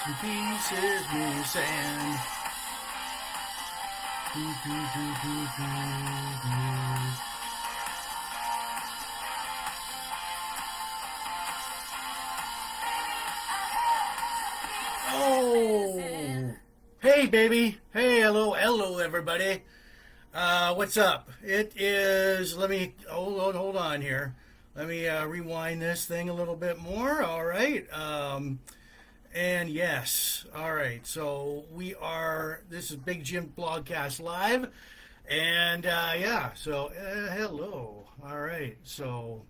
In pieces, loose and oh, hey baby, hey, hello everybody. What's up? It is. Let me hold on here. Let me rewind this thing a little bit more. All right. And yes, all right. So we are. This is Big Jim Blogcast live, and yeah. So hello. All right. So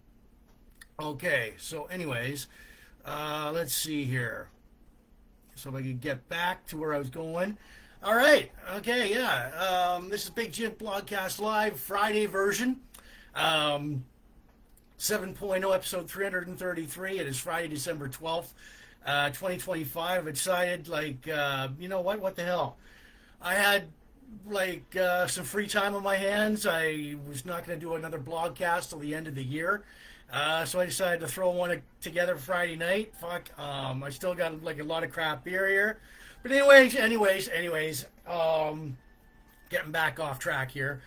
okay. So anyways, let's see here. So if I can get back to where I was going. All right. Okay. Yeah. This is Big Jim Blogcast live Friday version. 7.0 episode 333. It is Friday, December 12th. 2025. I decided, you know what? What the hell? I had some free time on my hands. I was not going to do another blogcast till the end of the year, so I decided to throw one together Friday night. Fuck. I still got like a lot of crap beer here, but anyways. Getting back off track here.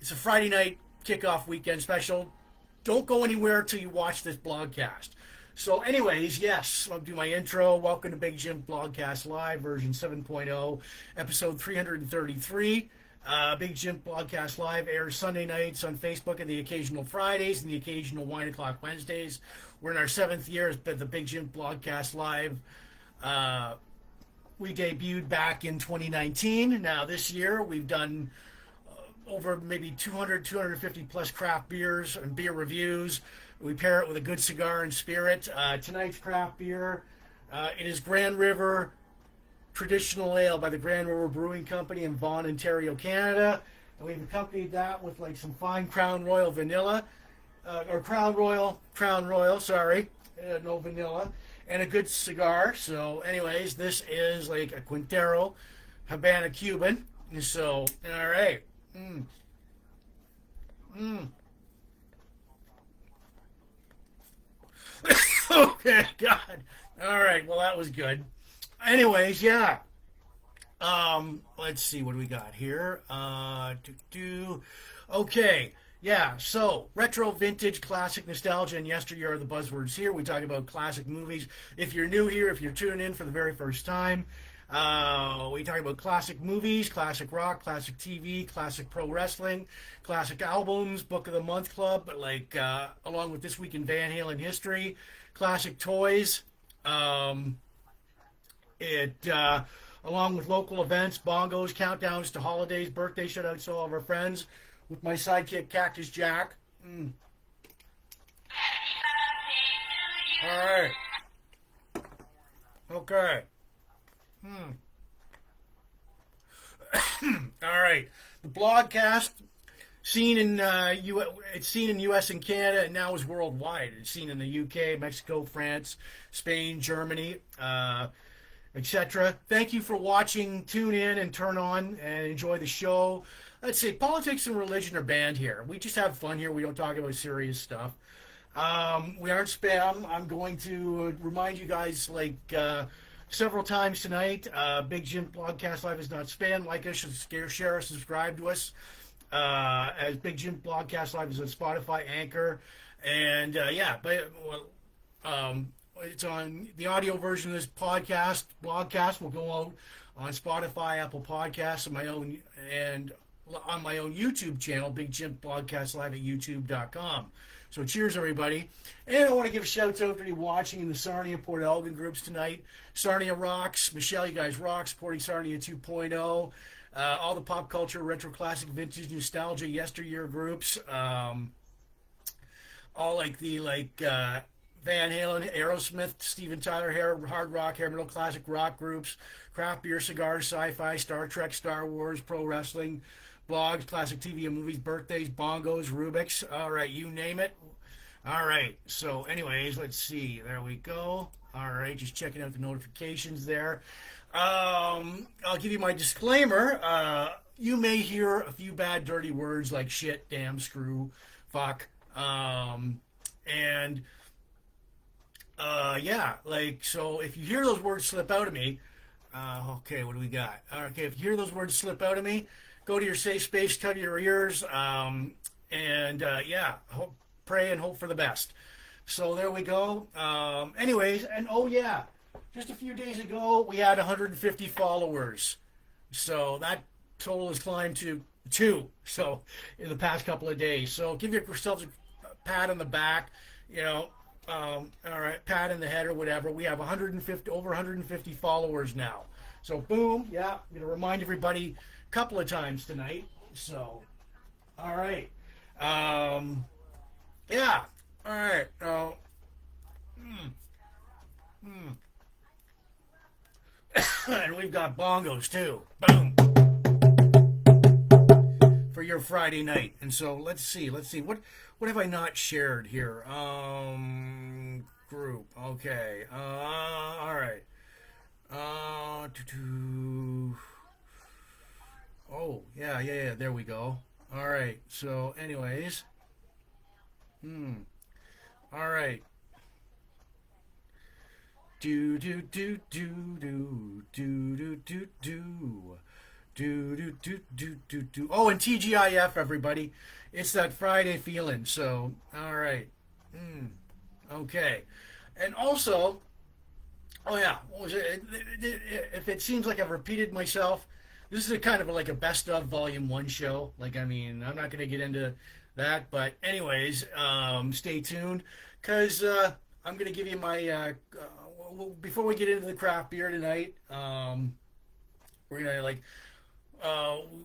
It's a Friday night kickoff weekend special. Don't go anywhere till you watch this blogcast. So anyways, yes, I'll do my intro. Welcome to Big Jim Blogcast Live, version 7.0, episode 333. Big Jim Blogcast Live airs Sunday nights on Facebook and the occasional Fridays and the occasional Wine O'Clock Wednesdays. We're in our 7th year at the Big Jim Blogcast Live. We debuted back in 2019. Now this year we've done over maybe 250 plus craft beers and beer reviews. We pair it with a good cigar and spirit. Tonight's craft beer, it is Grand River Traditional Ale by the Grand River Brewing Company in Vaughan, Ontario, Canada. And we've accompanied that with like some fine Crown Royal vanilla, or Crown Royal, sorry, no vanilla, and a good cigar. So anyways, this is like a Quintero Habana Cuban. So, all right. Okay, God. All right, well, that was good. Anyways, yeah. Let's see what do we got here. Okay, yeah. So retro, vintage, classic, nostalgia, and yesteryear are the buzzwords here. We talk about classic movies. If you're new here, if you're tuning in for the very first time, we talk about classic movies, classic rock, classic TV, classic pro wrestling, classic albums, book of the month club, along with This Week in Van Halen history, classic toys. Along with local events, bongos, countdowns to holidays, birthday shoutouts to all of our friends, with my sidekick Cactus Jack. All right. Okay. All right. The blogcast it's seen in U.S. and Canada, and now is worldwide. It's seen in the U.K., Mexico, France, Spain, Germany, etc. Thank you for watching. Tune in and turn on and enjoy the show. Let's see. Politics and religion are banned here. We just have fun here. We don't talk about serious stuff. We aren't spam. I'm going to remind you guys several times tonight. Big Jim Blogcast Live is not spam. Like us, share us, subscribe to us. As Big Jim Blogcast Live is on Spotify, Anchor, and it's on the audio version of this blogcast will go out on Spotify, Apple Podcasts, and on my own YouTube channel, Big Jim Blogcast Live at youtube.com. So cheers, everybody. And I want to give shouts out to you watching in the Sarnia Port Elgin groups tonight. Sarnia rocks. Michelle, you guys rock. Supporting Sarnia 2.0. All the pop culture, retro, classic, vintage, nostalgia, yesteryear groups. All Van Halen, Aerosmith, Steven Tyler, hard rock, hair metal, classic rock groups, craft beer, cigars, sci-fi, Star Trek, Star Wars, pro wrestling, blogs, classic TV and movies, birthdays, bongos, Rubik's. All right, you name it. All right. So anyways, let's see. There we go. All right, just checking out the notifications there. I'll give you my disclaimer. You may hear a few bad, dirty words like shit, damn, screw, fuck, and Yeah, like, so if you hear those words slip out of me, okay, what do we got? Okay, if you hear those words slip out of me, go to your safe space, cover your ears, and yeah, pray and hope for the best. So there we go. Anyways, and oh yeah, just a few days ago we had 150 followers. So that total has climbed to two. So in the past couple of days. So give yourselves a pat on the back. You know, all right, pat in the head or whatever. We have 150 over 150 followers now. So boom, yeah. I'm gonna remind everybody a couple of times tonight. So, all right, yeah, all right. Mm, mm. And we've got bongos too. Boom for your Friday night. And so let's see what have I not shared here? Group. Okay. All right. Oh, yeah. There we go. All right. So, anyways, all right. Do. Do. Oh, and TGIF, everybody. It's that Friday feeling. So, all right. Okay. And also, oh yeah, what was it? If it seems like I've repeated myself, this is a kind of like a best of volume one show. Like, I mean, I'm not going to get into that, but anyways, stay tuned because I'm going to give you my. Before we get into the craft beer tonight, we're gonna like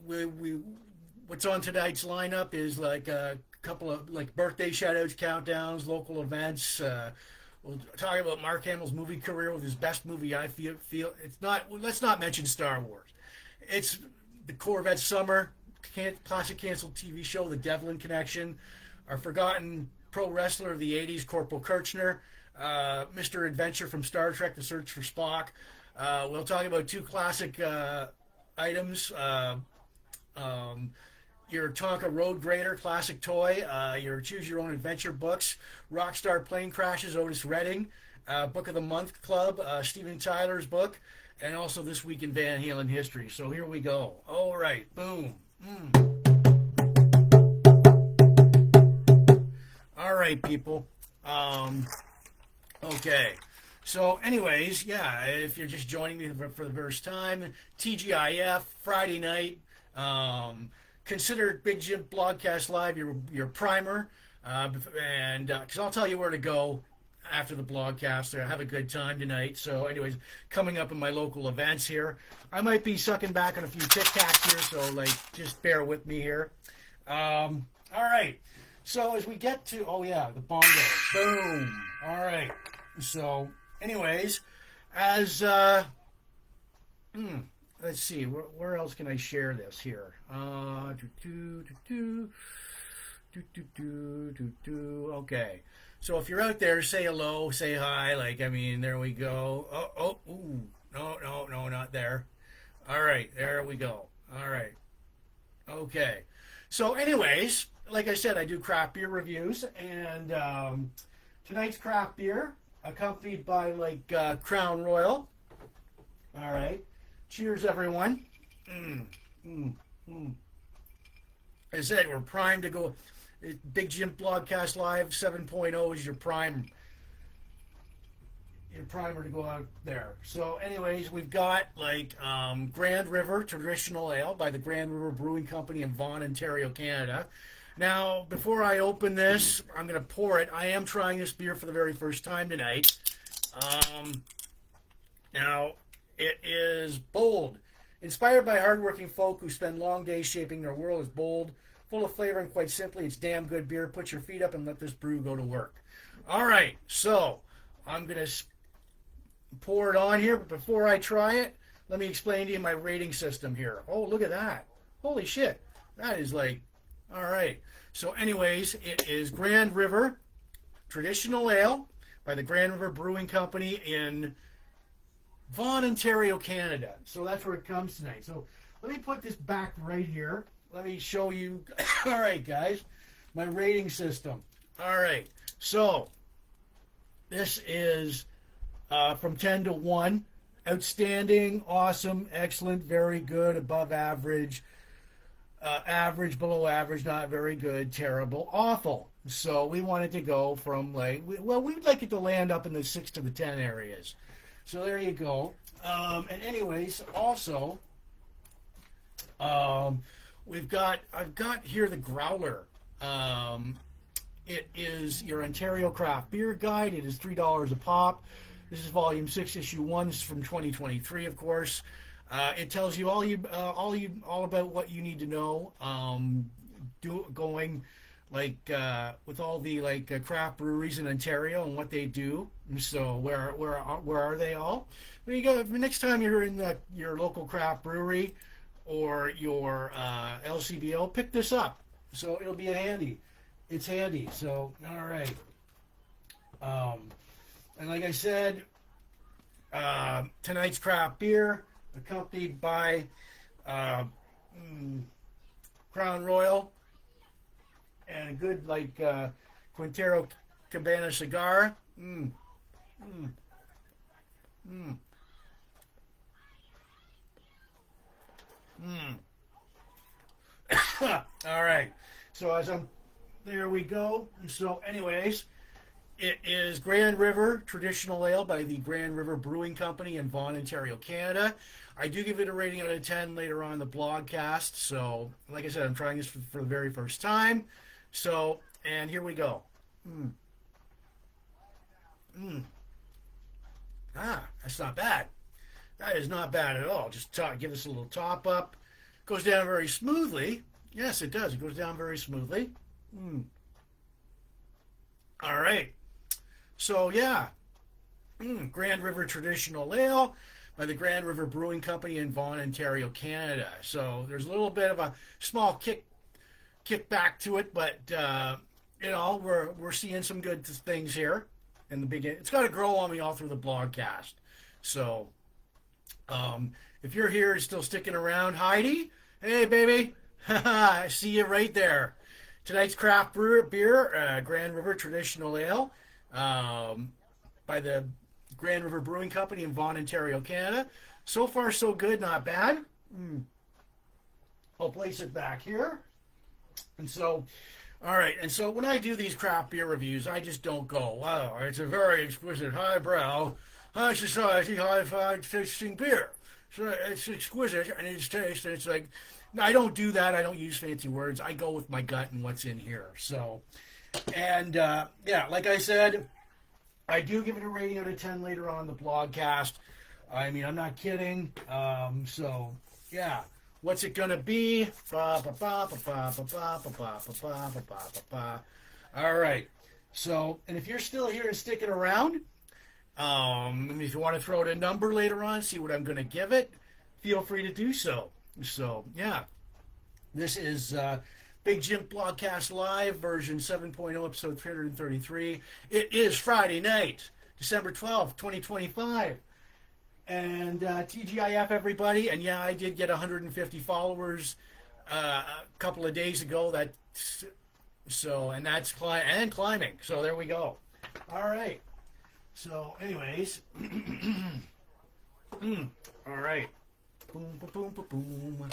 we what's on tonight's lineup is like a couple of like birthday shoutouts, countdowns, local events. We'll talk about Mark Hamill's movie career with his best movie. I feel it's not. Let's not mention Star Wars. It's the Corvette Summer classic canceled TV show, The Devlin Connection, our forgotten pro wrestler of the '80s, Corporal Kirchner, Mr. Adventure from Star Trek: The Search for Spock. We'll talk about two classic items. Your Tonka Road Grader classic toy, your Choose Your Own Adventure books, Rockstar Plane Crashes, Otis Redding, Book of the Month Club, Steven Tyler's book, and also This Week in Van Halen History. So here we go. All right, boom. All right, people. Okay. So, anyways, yeah, if you're just joining me for the first time, TGIF, Friday night. Consider Big Jim Blogcast Live your primer, and because I'll tell you where to go after the blogcast. So have a good time tonight. So, anyways, coming up in my local events here, I might be sucking back on a few Tic Tacs here, so like just bear with me here. All right. So as we get to the bongo, boom. All right. So, anyways, as let's see, where else can I share this here? Okay. So if you're out there, say hello, say hi. Like, I mean, there we go. No, not there. All right, there we go. All right. Okay. So, anyways, like I said, I do craft beer reviews, and tonight's craft beer, accompanied by like Crown Royal. All right. Cheers, everyone. As I said, we're primed to go. Big Jim Blogcast Live 7.0 is your primer to go out there. So, anyways, we've got like Grand River Traditional Ale by the Grand River Brewing Company in Vaughan, Ontario, Canada. Now, before I open this, I'm going to pour it. I am trying this beer for the very first time tonight. Now, it is bold. Inspired by hardworking folk who spend long days shaping their world, it's bold, full of flavor, and quite simply, it's damn good beer. Put your feet up and let this brew go to work. All right, so I'm going to pour it on here, but before I try it, let me explain to you my rating system here. Oh, look at that. Holy shit. That is like, all right. So anyways, it is Grand River Traditional Ale by the Grand River Brewing Company in Vaughan, Ontario, Canada. So that's where it comes tonight. So let me put this back right here. Let me show you. All right, guys, my rating system. All right. So This is from 10 to 1. Outstanding, awesome, excellent, very good, above average, average, below average, not very good, terrible, awful. So we wanted to go from like, well, we'd like it to land up in the 6 to the 10 areas. So there you go. And anyways, also, I've got here the Growler. It is your Ontario Craft Beer Guide. It is $3 a pop. This is Volume 6, Issue 1. This is from 2023, of course. It tells you all about what you need to know. Going like with all the like craft breweries in Ontario and what they do. So where are they all? There you go. Next time you're in your local craft brewery or your LCBO, pick this up. So it'll be handy. It's handy. So all right. And like I said, tonight's craft beer, accompanied by Crown Royal and a good like Quintero Cabana cigar. All right. So there we go. So anyways, it is Grand River Traditional Ale by the Grand River Brewing Company in Vaughan, Ontario, Canada. I do give it a rating out of 10 later on in the blogcast. So, like I said, I'm trying this for the very first time. So, and here we go. That's not bad. That is not bad at all. Just give this a little top up. Goes down very smoothly. Yes, it does. It goes down very smoothly. All right. So, yeah. Grand River Traditional Ale by the Grand River Brewing Company in Vaughan, Ontario, Canada. So there's a little bit of a small kick back to it, but we're seeing some good things here in the beginning. It's got to grow on me all through the blogcast. So if you're here and still sticking around, Heidi, hey baby, I see you right there. Tonight's craft beer, Grand River Traditional Ale, by the Grand River Brewing Company in Vaughan, Ontario, Canada. So far, so good, not bad. I'll place it back here. And so, all right. And so when I do these craft beer reviews, I just don't go, wow, it's a very exquisite, highbrow, high society, high-fi tasting beer. So it's exquisite and it's taste, and it's like, no, I don't do that. I don't use fancy words. I go with my gut and what's in here. So, and yeah, like I said, I do give it a rating out of 10 later on in the blogcast. I mean, I'm not kidding. So, yeah. What's it going to be? All right. So, and if you're still here and sticking around, if you want to throw out a number later on, see what I'm going to give it, feel free to do so. So, yeah. This is Big Jims Blogcast Live, version 7.0, episode 333. It is Friday night, December 12th, 2025. And TGIF, everybody. And yeah, I did get 150 followers a couple of days ago. And that's climbing. So there we go. All right. So, anyways. All right. Boom, boom, boom, boom, boom.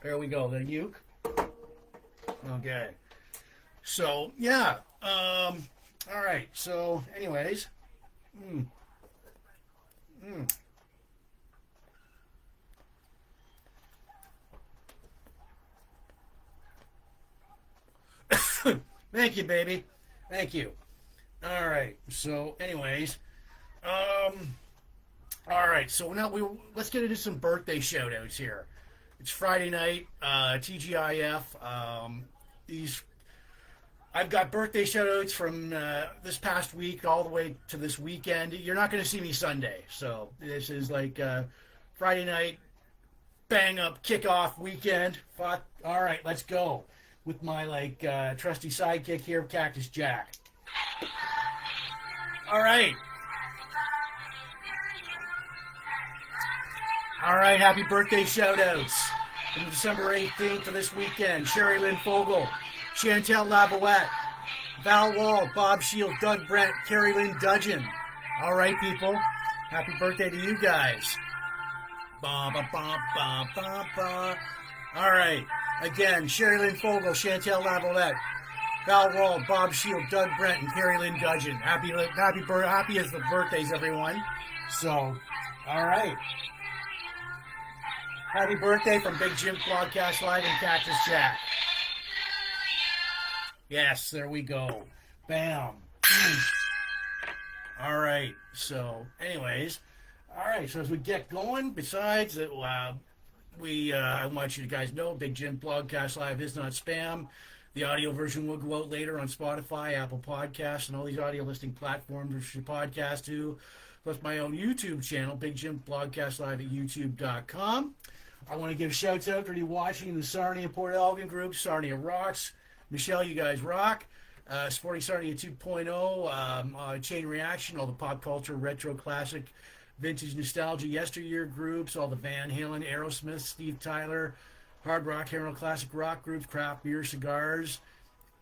There we go, the uke. Okay. So, yeah. All right. So, anyways. Thank you, baby. Thank you. All right. So, anyways. All right. So now let's get into some birthday shout-outs here. It's Friday night, TGIF. I've got birthday shout-outs from this past week all the way to this weekend. You're not going to see me Sunday. So this is like Friday night, bang-up kickoff weekend. Fuck. All right, let's go with my trusty sidekick here, Cactus Jack. All right. All right, happy birthday shout-outs. from December 18th to this weekend. Sherry Lynn Fogel, Chantel Laboette, Val Wall, Bob Shield, Doug Brent, Carrie Lynn Dudgeon. All right, people. Happy birthday to you guys. Ba, ba, ba, ba, ba, ba. All right. Again, Sherry Lynn Fogel, Chantel Laboette, Val Wall, Bob Shield, Doug Brent, and Carrie Lynn Dudgeon. Happy as the birthdays, everyone. So, all right. Happy birthday from Big Jims Blogcast Live and Cactus Chat. Yes, there we go. Bam. All right. So, anyways, all right. So as we get going, besides that, I want you guys to know, Big Jims Blogcast Live is not spam. The audio version will go out later on Spotify, Apple Podcasts, and all these audio listing platforms which you podcast to, plus my own YouTube channel, Big Jims Blogcast Live at youtube.com. I want to give shouts out to you watching the Sarnia and Port Elgin group. Sarnia rocks. Michelle, you guys rock. Sporting Sarnia 2.0, Chain Reaction, all the pop culture, retro, classic, vintage nostalgia, yesteryear groups, all the Van Halen, Aerosmith, Steve Tyler, hard rock, Herald classic rock groups, craft beer, cigars,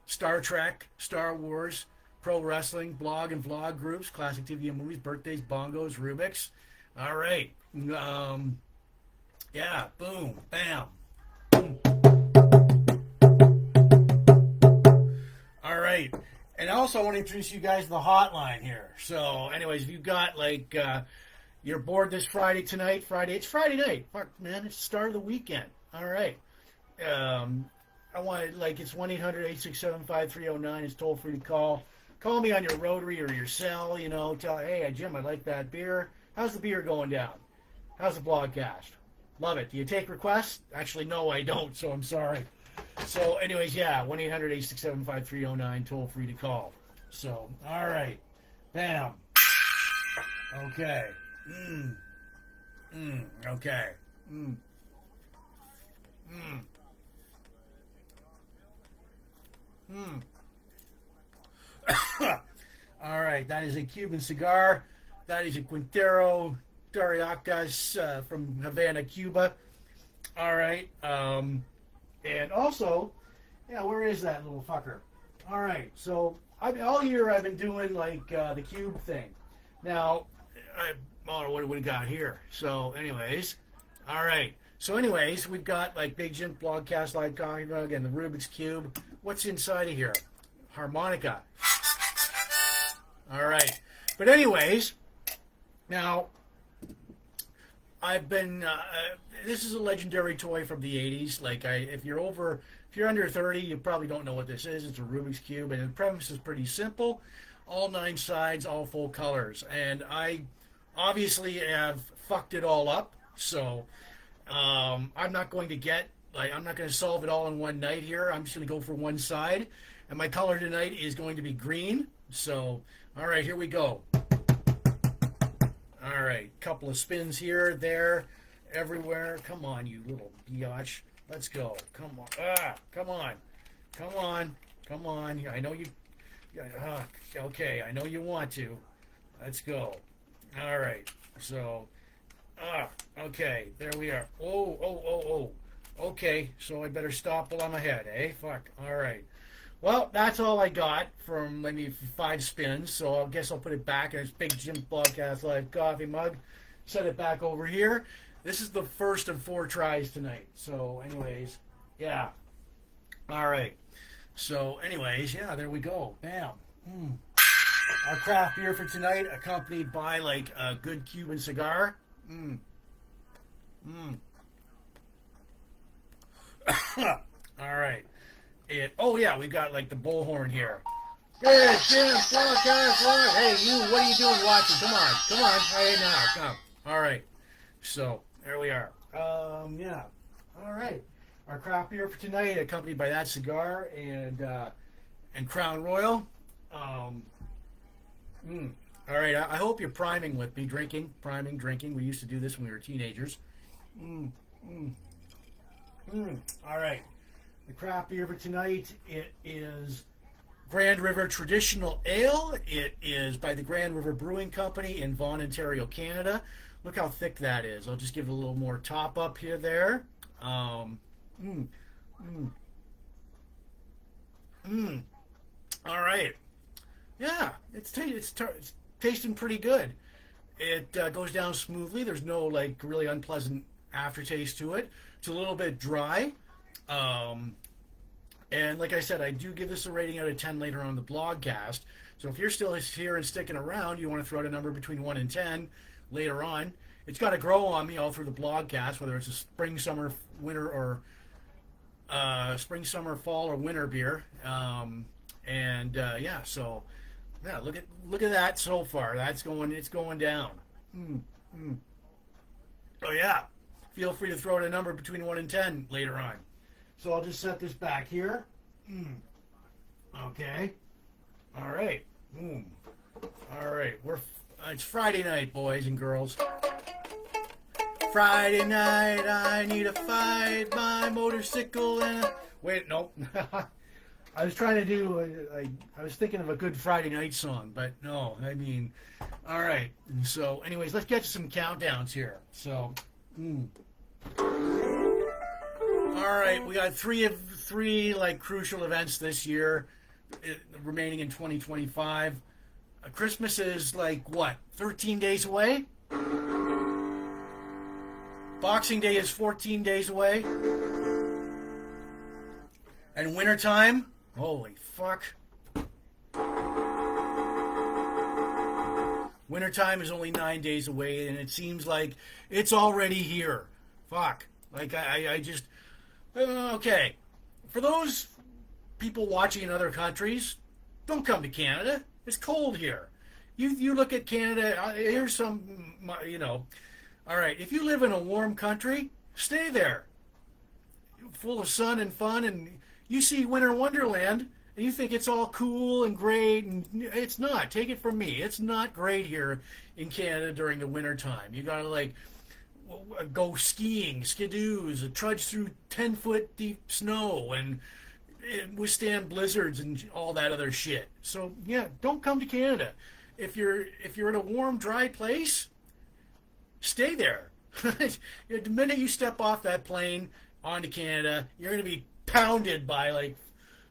Star Trek, Star Wars, pro wrestling, blog and vlog groups, classic TV and movies, birthdays, bongos, Rubik's. All right. Yeah, boom, bam. All right. And also I want to introduce you guys to the hotline here. So anyways, if you've got like you're bored this Friday night. Fuck, man, it's the start of the weekend. All right. I want it's 1-800-867-5309. It's toll free to call. Call me on your rotary or your cell, tell, hey, Jim, I like that beer. How's the beer going down? How's the blogcast? Love it. Do you take requests? Actually, no, I don't, so I'm sorry. So, anyways, yeah, 1-800-867-5309, toll free to call. So, all right. Bam. Okay. Okay. All right, that is a Cuban cigar. That is a Quintero Dariacas from Havana, Cuba. All right. And also, yeah, where is that little fucker? All right, so all year I've been doing like the cube thing. Now, what do we got here? So, anyways, all right. So, anyways, we've got like Big Jims Blogcast Live Coffee Mug and the Rubik's Cube. What's inside of here? Harmonica. All right. But anyways, now I've been. This is a legendary toy from the '80s. Like, if you're under 30, you probably don't know what this is. It's a Rubik's Cube, and the premise is pretty simple: all 9 sides, all full colors. And I obviously have fucked it all up. So I'm not going to solve it all in one night here. I'm just going to go for one side, and my color tonight is going to be green. So, all right, here we go. All right, couple of spins here, there, everywhere. Come on, you little biatch. Let's go. Come on. Come on. Come on. Come on. I know you. Okay, I know you want to. Let's go. All right. So, okay, there we are. Oh. Okay, so I better stop while I'm ahead, eh? Fuck. All right. Well, that's all I got from maybe 5 spins, so I guess I'll put it back in this Big Jims Blogcast Live coffee mug. Set it back over here. This is the first of 4 tries tonight. So, anyways, yeah. All right. So, anyways, yeah, there we go. Bam. Our craft beer for tonight, accompanied by like a good Cuban cigar. All right. We've got like the bullhorn here. Hey, Jims Blogcast Live. Hey, you, what are you doing watching? Come on. Hey, now, come. All right. So, there we are. Yeah. All right. Our craft beer for tonight, accompanied by that cigar and Crown Royal. All right. I hope you're priming with me, drinking. We used to do this when we were teenagers. All right. The craft beer for tonight, it is Grand River Traditional Ale. It is by the Grand River Brewing Company in Vaughan, Ontario, Canada. Look how thick that is. I'll just give it a little more top up here there. Mm, mm, mm. All right. Yeah, it's tasting pretty good. It goes down smoothly. There's no like really unpleasant aftertaste to it. It's a little bit dry. Um, and like I said, I do give this a rating out of 10 later on the blogcast. So if you're still here and sticking around, you want to throw out a number between 1 and 10 later on. It's got to grow on me all through the blogcast, whether it's a spring, summer, winter, or spring, summer, fall, or winter beer. Yeah, so yeah, look at that so far. It's going down. Mm, mm. Oh yeah, feel free to throw out a number between 1 and 10 later on. So I'll just set this back here. Mm. Okay. All right. Boom. All right. It's Friday night, boys and girls. Friday night, I need to fight my motorcycle and wait, nope. I was trying to do. I was thinking of a good Friday night song, but no. I mean, all right. And so, anyways, let's get to some countdowns here. So, all right, we got three like crucial events this year remaining in 2025. Christmas is like what, 13 days away? Boxing Day is 14 days away. And wintertime, holy fuck. Wintertime is only 9 days away, and it seems like it's already here. Fuck. Like, I just... Okay. For those people watching in other countries, don't come to Canada. It's cold here. You look at Canada, here's some, all right, if you live in a warm country, stay there. Full of sun and fun, and you see Winter Wonderland, and you think it's all cool and great, and it's not. Take it from me. It's not great here in Canada during the winter time. You gotta, like, go skiing, skidoos, trudge through 10-foot deep snow, and withstand blizzards and all that other shit. So, yeah, don't come to Canada. If you're in a warm, dry place, stay there. The minute you step off that plane onto Canada, you're going to be pounded by like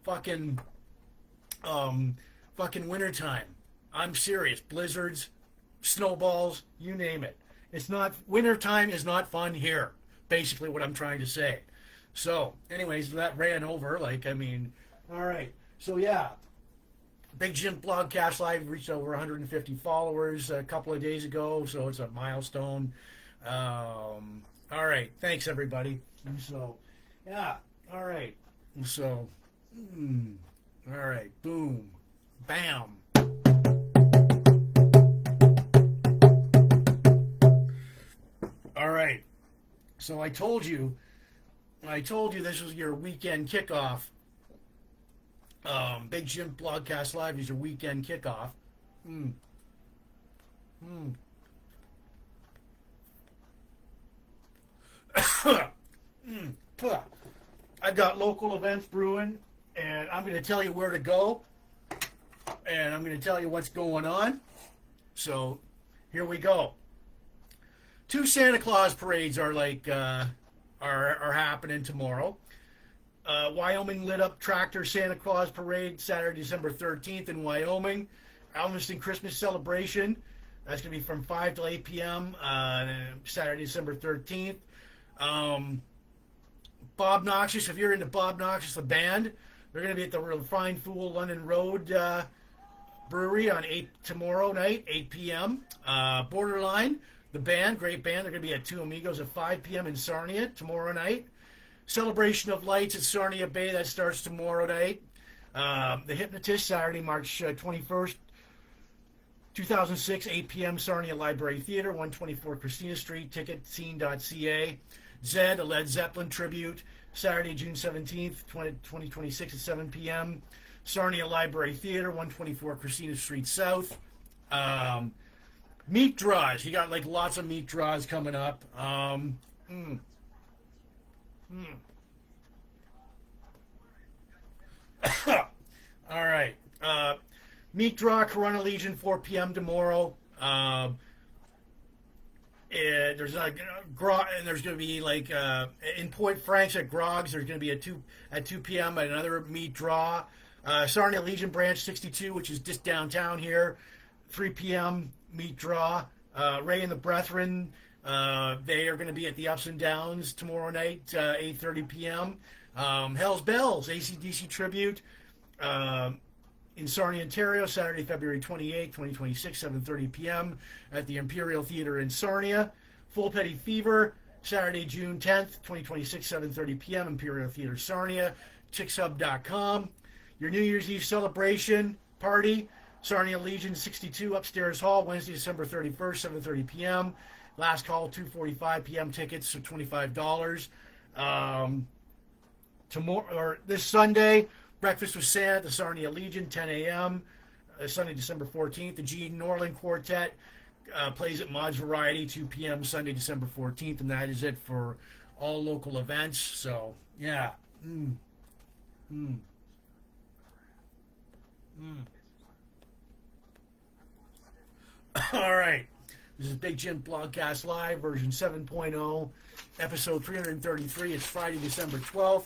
fucking wintertime. I'm serious. Blizzards, snowballs, you name it. It's not, wintertime is not fun here. Basically what I'm trying to say. So, anyways, that ran over. Like, I mean, all right. So yeah, Big Jims Blogcast Live reached over 150 followers a couple of days ago, so it's a milestone. All right, thanks everybody. And so, yeah, all right. So, all right, boom, bam. All right. So I told you this was your weekend kickoff. Big Jims Blogcast Live is your weekend kickoff. I've got local events brewing, and I'm going to tell you where to go, and I'm going to tell you what's going on. So here we go. 2 Santa Claus parades are like are happening tomorrow. Wyoming Lit Up Tractor Santa Claus Parade, Saturday, December 13th in Wyoming. Alveston Christmas Celebration. That's going to be from 5 to 8 p.m. Saturday, December 13th. Bob Noxious, if you're into Bob Noxious, the band, they're going to be at the Refined Fool London Road Brewery on tomorrow night, 8 p.m. Borderline, the band, great band, they're going to be at Two Amigos at 5 p.m. in Sarnia tomorrow night. Celebration of Lights at Sarnia Bay, that starts tomorrow night. The Hypnotist, Saturday, March 21st, 2006, 8 p.m. Sarnia Library Theater, 124 Christina Street, ticketscene.ca. Zed, a Led Zeppelin tribute, Saturday, June 17th, 2026 at 7 p.m. Sarnia Library Theater, 124 Christina Street South. Meat draws. You got like lots of meat draws coming up. All right. Meat draw, Corona Legion, 4 p.m. tomorrow. There's like and there's going to be like in Point Franks at Grog's. There's going to be at 2 p.m. at another meat draw. Sarnia Legion Branch 62, which is just downtown here, 3 p.m. meat draw. Ray and the Brethren, they are going to be at the Ups and Downs tomorrow night, 8:30 p.m. Hell's Bells AC/DC tribute in Sarnia, Ontario, Saturday, February 28, 2026, 7:30 p.m. at the Imperial Theatre in Sarnia. Full Petty Fever, Saturday, June 10th, 2026, 7:30 p.m. Imperial Theatre, Sarnia. Chickshub.com. Your New Year's Eve celebration party, Sarnia Legion 62 Upstairs Hall, Wednesday, December 31st, 7:30 p.m. Last call, 2:45 p.m. Tickets are $25. Tomorrow or this Sunday, Breakfast with Santa at the Sarnia Legion, 10 a.m. Sunday, December 14th. The Gene Norland Quartet plays at Mod's Variety, 2 p.m. Sunday, December 14th, and that is it for all local events. So, yeah. All right. This is Big Jim Blogcast Live, version 7.0, episode 333. It's Friday, December 12th.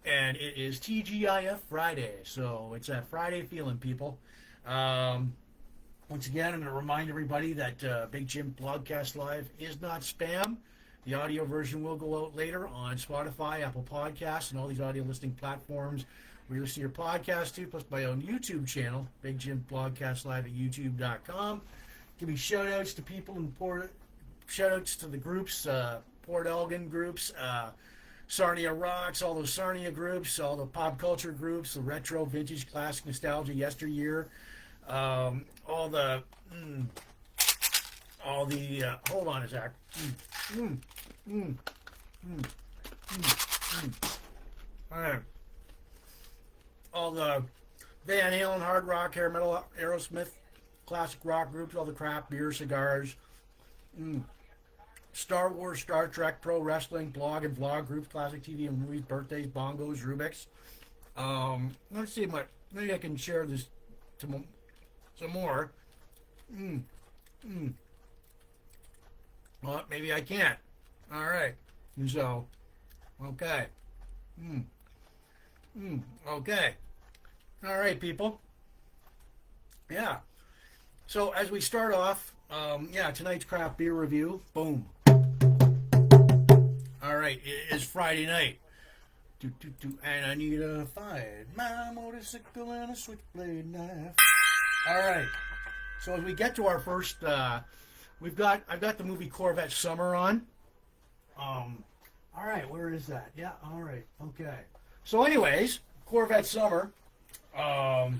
And it is TGIF Friday, so it's that Friday feeling, people. Once again, I'm going to remind everybody that Big Jim Blogcast Live is not spam. The audio version will go out later on Spotify, Apple Podcasts, and all these audio listening platforms where you listen to your podcast to, plus my own YouTube channel, Big Jim Blogcast Live at youtube.com. Give me shout-outs to people in shout-outs to the groups, Port Elgin groups, Sarnia Rocks, all those Sarnia groups, all the pop culture groups, the retro, vintage, classic, nostalgia, yesteryear, all the, hold on a sec. All right. All the Van Halen, hard rock, hair metal, Aerosmith, classic rock groups, all the craft beer, cigars, Star Wars, Star Trek, pro wrestling, blog and vlog groups, classic TV and movies, birthdays, bongos, Rubik's. Let's see maybe I can share this to some more. Well, maybe I can't. All right. So, okay. Okay. All right, people. Yeah. So as we start off, tonight's craft beer review. Boom. All right, it is Friday night. And I need a 5-mile motorcycle and a switchblade knife. All right. So as we get to our first, I've got the Movie-Corvette Summer on. All right, where is that? Yeah, all right, okay. So anyways, Corvette Summer. I've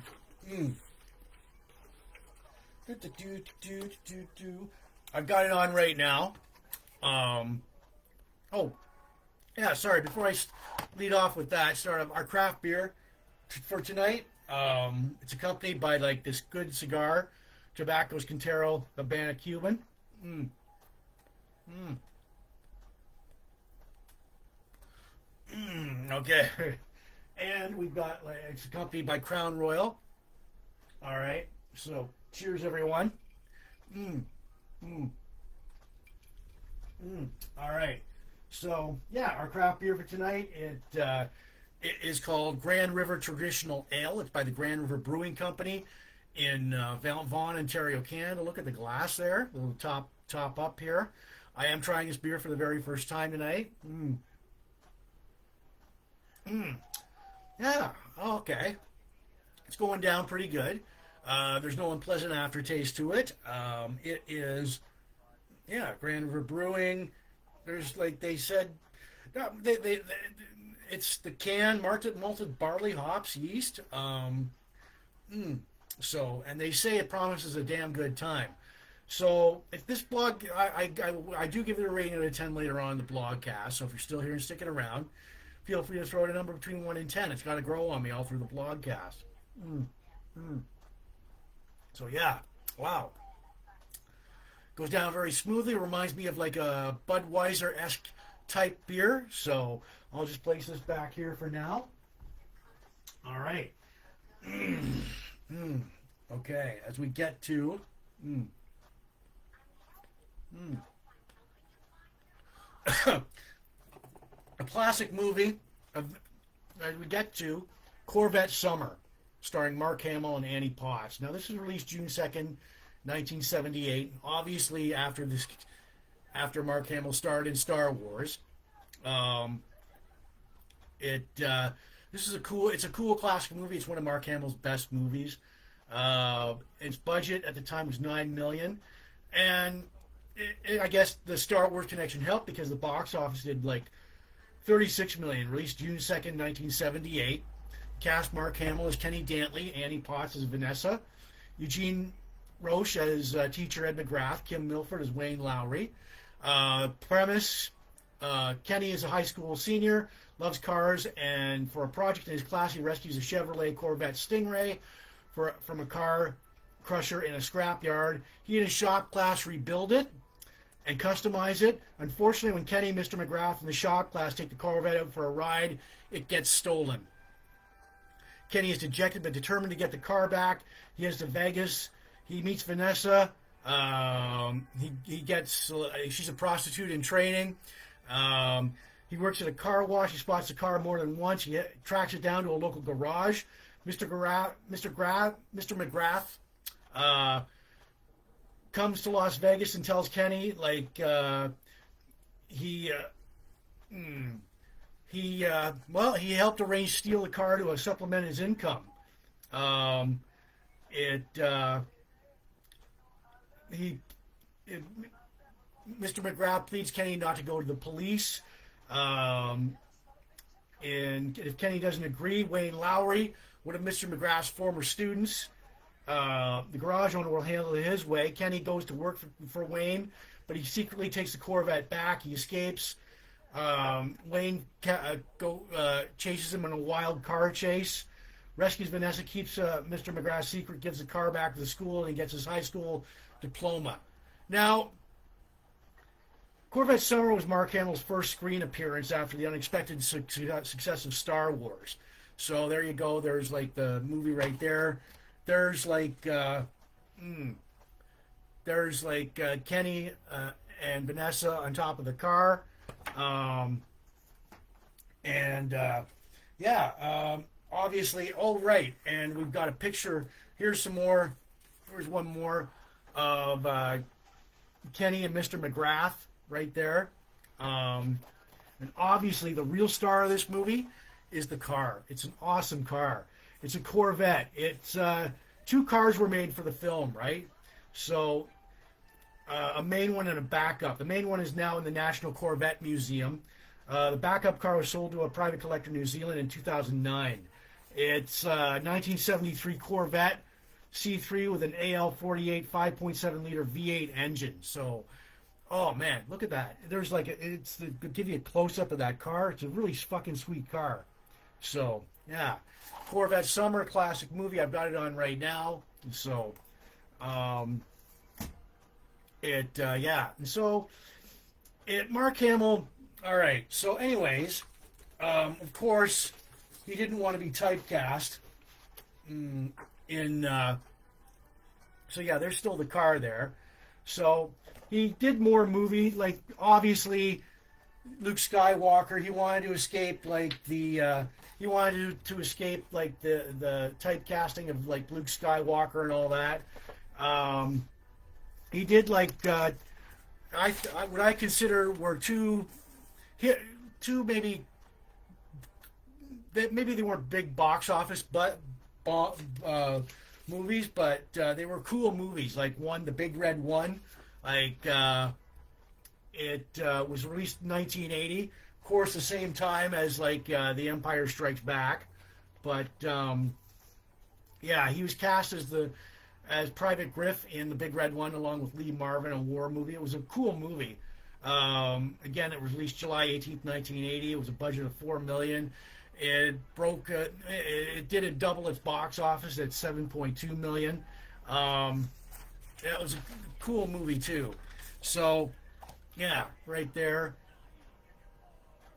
got it on right now. Sorry, before I lead off with that, start up our craft beer for tonight. It's accompanied by like this good cigar, Tabacos Quintero Habana Cuban. Okay. And we've got, it's accompanied by Crown Royal. All right. So, cheers, everyone. All right. So, yeah, our craft beer for tonight, it is called Grand River Traditional Ale. It's by the Grand River Brewing Company in Vaughan, Ontario, Canada. Look at the glass there, the little top up here. I am trying this beer for the very first time tonight. Yeah, okay. It's going down pretty good. There's no unpleasant aftertaste to it. It is, Grand River Brewing. There's, like they said, it's the can, malted barley, hops, yeast. So, and they say it promises a damn good time. So, if this blog, I do give it a rating out of 10 later on in the blogcast. So, if you're still here and sticking around, feel free to throw out a number between 1 and 10. It's got to grow on me all through the blogcast. So, yeah. Wow. Goes down very smoothly. Reminds me of like a Budweiser-esque type beer. So, I'll just place this back here for now. All right. Okay. As we get to... a classic movie that we get to, Corvette Summer, starring Mark Hamill and Annie Potts. Now, this was released June 2nd, 1978. Obviously, after Mark Hamill starred in Star Wars. This is it's a cool classic movie. It's one of Mark Hamill's best movies. Its budget at the time was $9 million, and I guess the Star Wars connection helped because the box office did like $36 million. Released June 2nd, 1978. Cast Mark Hamill as Kenny Dantley, Annie Potts as Vanessa, Eugene Roche as teacher Ed McGrath, Kim Milford as Wayne Lowry. Premise: Kenny is a high school senior, loves cars, and for a project in his class, he rescues a Chevrolet Corvette Stingray from a car crusher in a scrapyard. He and his shop class rebuild it and customize it. Unfortunately, when Kenny, Mr. McGrath, and the shop class take the Corvette out for a ride, it gets stolen. Kenny is dejected but determined to get the car back. He heads to Vegas. He meets Vanessa. She's a prostitute in training. He works at a car wash. He spots the car more than once. He tracks it down to a local garage. Mr. McGrath comes to Las Vegas and tells Kenny he helped arrange steal the car to supplement his income. Mr. McGrath pleads Kenny not to go to the police. And if Kenny doesn't agree, Wayne Lowry, one of Mr. McGrath's former students, the garage owner, will handle it his way. Kenny goes to work for Wayne, but he secretly takes the Corvette back. He escapes. Wayne chases him in a wild car chase, rescues Vanessa, keeps Mr. McGrath's secret, gives the car back to the school, and he gets his high school diploma. Now, Corvette Summer was Mark Hamill's first screen appearance after the unexpected success of Star Wars. So there you go. There's like the movie right there. There's like Kenny and Vanessa on top of the car. Obviously, oh right, and we've got a picture. Here's one more of Kenny and Mr. McGrath right there. And obviously, the real star of this movie is the car. It's an awesome car. It's a Corvette. It's two cars were made for the film, right? So a main one and a backup. The main one is now in the National Corvette Museum. The backup car was sold to a private collector in New Zealand in 2009. It's a 1973 Corvette C3 with an AL48 5.7 liter V8 engine. So, oh man, look at that. There's like to give you a close up of that car. It's a really fucking sweet car. So, yeah, Corvette Summer, classic movie. I've got it on right now. So, Mark Hamill. All right. So, anyways, of course, he didn't want to be typecast so yeah, there's still the car there. So he did more movie, like obviously Luke Skywalker. He wanted to escape the typecasting of like Luke Skywalker and all that. He did like what I consider were two maybe they weren't big box office movies, but they were cool movies. Like one, The Big Red One, it was released in 1980. Of course, the same time as The Empire Strikes Back. But he was cast as Private Griff in The Big Red One, along with Lee Marvin, a war movie. It was a cool movie. Again, it was released July 18th, 1980. It was a budget of $4 million. It broke. It did double its box office at $7.2 million. It was a cool movie too. So, yeah, right there.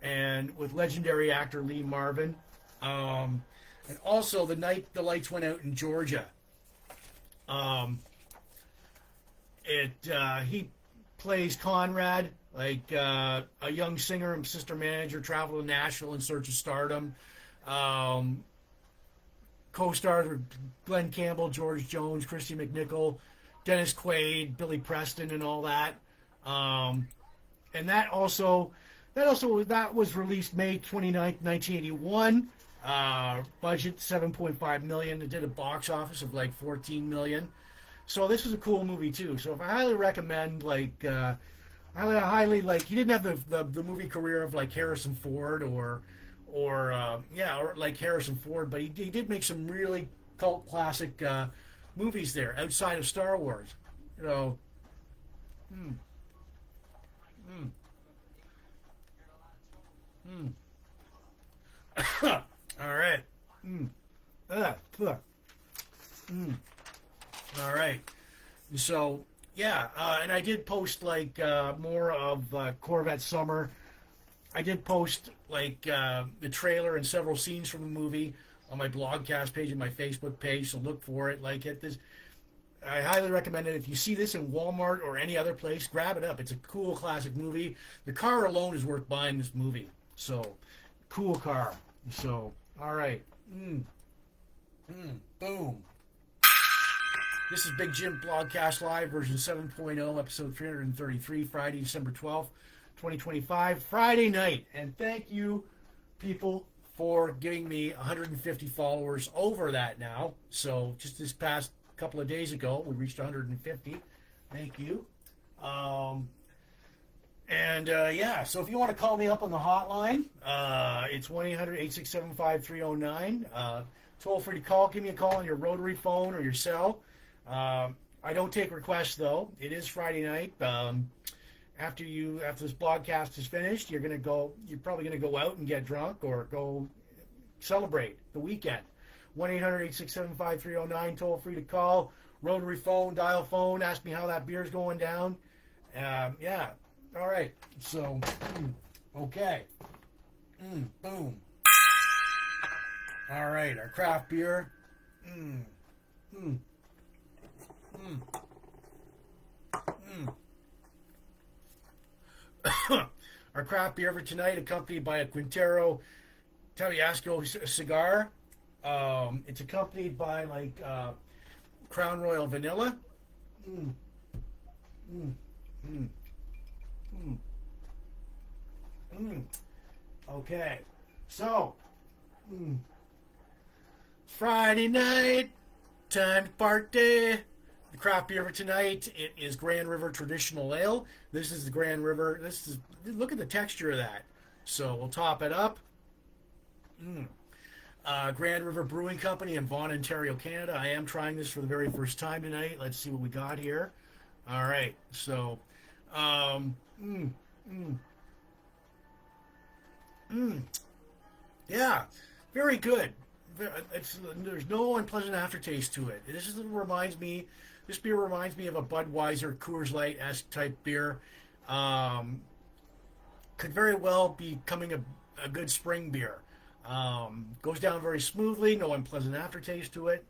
And with legendary actor Lee Marvin, and also The Night the Lights Went Out in Georgia. He plays Conrad, like a young singer and sister manager travel to Nashville in search of stardom. Um, Co-stars were Glenn Campbell, George Jones, Christy McNichol, Dennis Quaid, Billy Preston, and all that. Um, and that was released May 29th, 1981. Budget $7.5 million. It did a box office of like $14 million. So this was a cool movie too. So if I highly recommend, I highly like. He didn't have the movie career of like Harrison Ford or like Harrison Ford, but he did make some really cult classic movies there outside of Star Wars. You know. Mm, mm, mm. All right. Mm. Fuck. Mm. All right. So yeah, and I did post like more of Corvette Summer. I did post like the trailer and several scenes from the movie on my blogcast page and my Facebook page. So look for it. Like it. This, I highly recommend it. If you see this in Walmart or any other place, grab it up. It's a cool classic movie. The car alone is worth buying this movie. So cool car. So all right. Boom. This is Big Jim Blogcast Live, version 7.0, episode 333, Friday, December 12th, 2025, Friday night. And thank you, people, for giving me 150 followers over that now. So just this past couple of days ago, we reached 150. Thank you. So if you want to call me up on the hotline, it's 1-800-867-5309. Toll free to call. Give me a call on your rotary phone or your cell. I don't take requests though. It is Friday night. After this broadcast is finished, you're probably gonna go out and get drunk or go celebrate the weekend. 1-800-867-5309. Toll free to call. Rotary phone, dial phone. Ask me how that beer's going down. Yeah. All right. So, okay. Boom. All right. Our craft beer. Our craft beer for tonight, accompanied by a Quintero Tabasco cigar. It's accompanied by Crown Royal Vanilla. Okay, so Friday night, time to party. The craft beer for tonight, it is Grand River Traditional Ale. This is the Grand River. Look at the texture of that. So we'll top it up. Grand River Brewing Company in Vaughan, Ontario, Canada. I am trying this for the very first time tonight. Let's see what we got here. All right. So, yeah, very good. There's no unpleasant aftertaste to it. This beer reminds me of a Budweiser Coors Light-esque type beer. Could very well be becoming a good spring beer. Goes down very smoothly, no unpleasant aftertaste to it.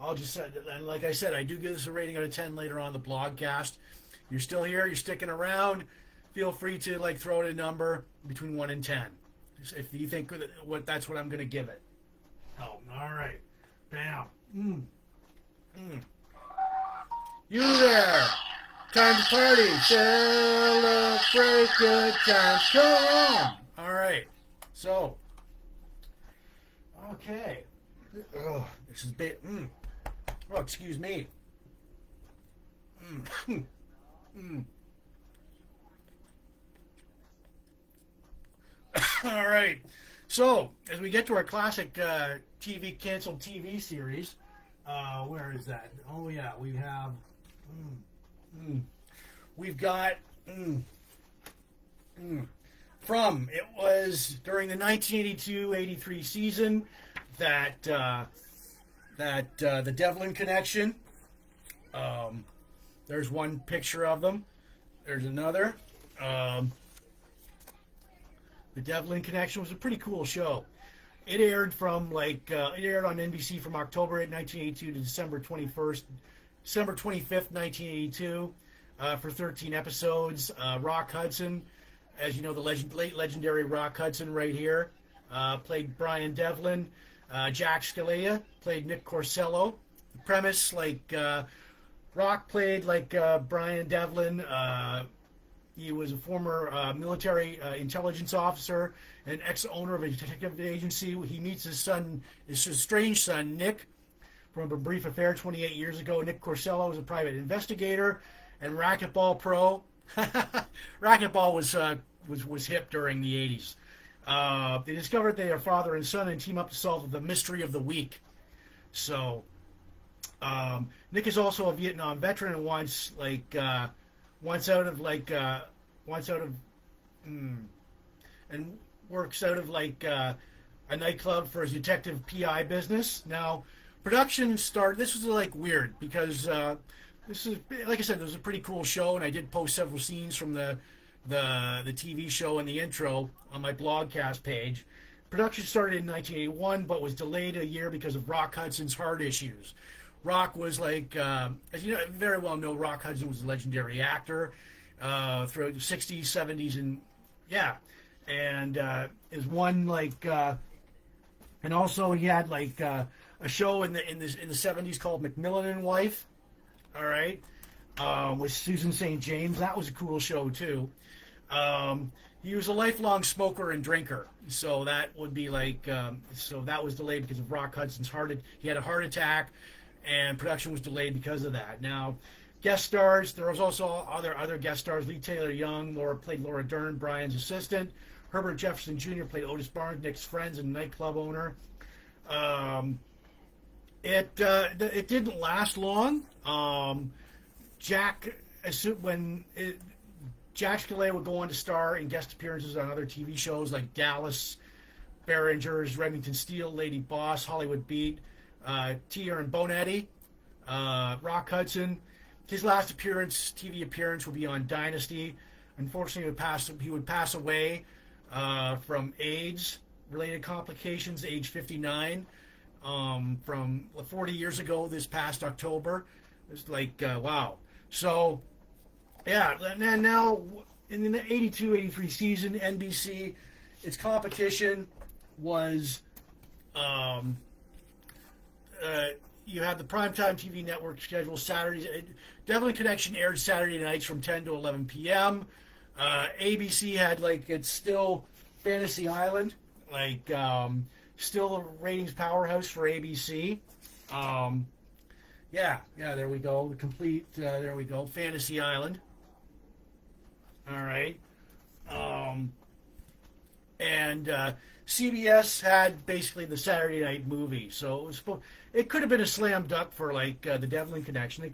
I'll just say, and like I said, I do give this a rating out of 10 later on the blogcast. You're still here, you're sticking around. Feel free to throw out a number between 1 and 10. If you think that's what I'm going to give it. Oh, all right. Bam. You there. Time to party. Celebrate good times. Come on. All right. So. Okay. Oh, this is big. Oh, excuse me. All right. So, as we get to our classic canceled TV series, where is that? Oh, yeah, we have, we've got, it was during the 1982-83 season that the Devlin connection, there's one picture of them. There's another. The Devlin Connection was a pretty cool show. It aired on NBC from October 1982 to December 25th, 1982. for 13 episodes. Rock Hudson, as you know, the late legendary Rock Hudson right here, played Brian Devlin. Jack Scalia played Nick Corsello. The premise, Rock played Brian Devlin. He was a former military intelligence officer and ex-owner of a detective agency. He meets his estranged son, Nick, from a brief affair 28 years ago. Nick Corsello was a private investigator and racquetball pro. Racquetball was hip during the 80s. They discovered they are father and son and team up to solve the mystery of the week. So, Nick is also a Vietnam veteran and wants and works out of a nightclub for his detective PI business. Now, production started. This was weird because this is, like I said, it was a pretty cool show, and I did post several scenes from the TV show and the intro on my blogcast page. Production started in 1981, but was delayed a year because of Rock Hudson's heart issues. Rock was as you know, very well know, Rock Hudson was a legendary actor throughout the 60s, 70s, and is one and also he had a show in the 70s called Macmillan and Wife. All right, with Susan St. James. That was a cool show too. He was a lifelong smoker and drinker, so that would be so that was delayed because of Rock Hudson's he had a heart attack, and production was delayed because of that. Now, guest stars, there was also other guest stars. Lee Taylor Young played Laura Dern, Brian's assistant. Herbert Jefferson Jr. played Otis Barnes, Nick's friend and nightclub owner. It didn't last long. Jack Scalia would go on to star in guest appearances on other TV shows like Dallas, Behringer's, Remington Steele, Lady Boss, Hollywood Beat, T. Aaron Bonetti, Rock Hudson. His last TV appearance would be on Dynasty. Unfortunately, he would pass away from AIDS-related complications, age 59, from 40 years ago this past October. It's wow. So, yeah, and now in the 82-83 season, NBC, its competition was you had the primetime TV network schedule Saturdays. Devlin Connection aired Saturday nights from 10 to 11 p.m. ABC had it's still Fantasy Island, still a ratings powerhouse for ABC. There we go. The complete, there we go, Fantasy Island. All right. And CBS had basically the Saturday night movie, so it could have been a slam dunk for the Devlin Connection. They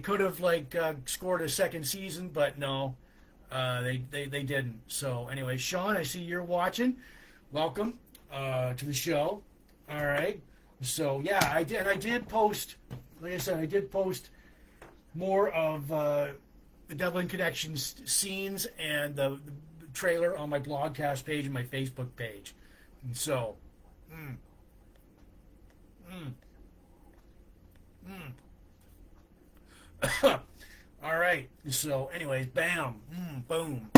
could have scored a second season, but no, they didn't. So anyway, Sean, I see you're watching. Welcome to the show. All right. So yeah, I did post. Like I said, I did post more of the Devlin Connection scenes and the trailer on my blogcast page and my Facebook page. And so, all right. So, anyways, bam, boom.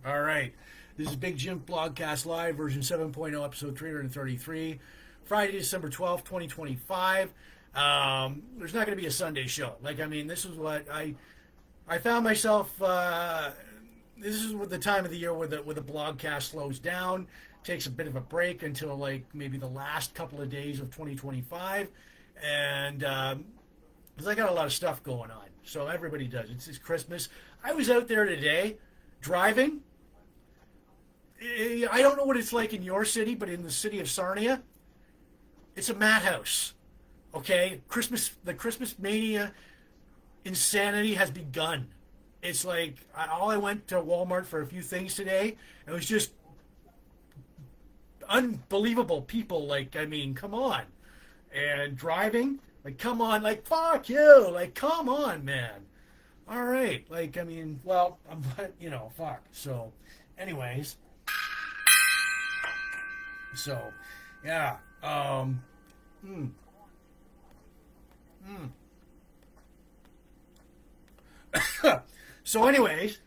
All right. This is Big Jims Blogcast Live, version 7.0, episode 333, Friday, December 12th, 2025. There's not going to be a Sunday show. This is what I found myself. This is the time of the year where the blogcast slows down, takes a bit of a break until maybe the last couple of days of 2025, and because I got a lot of stuff going on. So everybody does. It's Christmas. I was out there today driving. I don't know what it's like in your city, but in the city of Sarnia, it's a madhouse. Okay, the Christmas mania insanity has begun. It's all I went to Walmart for a few things today. It was just unbelievable people. Come on. And driving, come on, fuck you. Come on, man. All right. Well, fuck. So, anyways. So, yeah. So, anyways,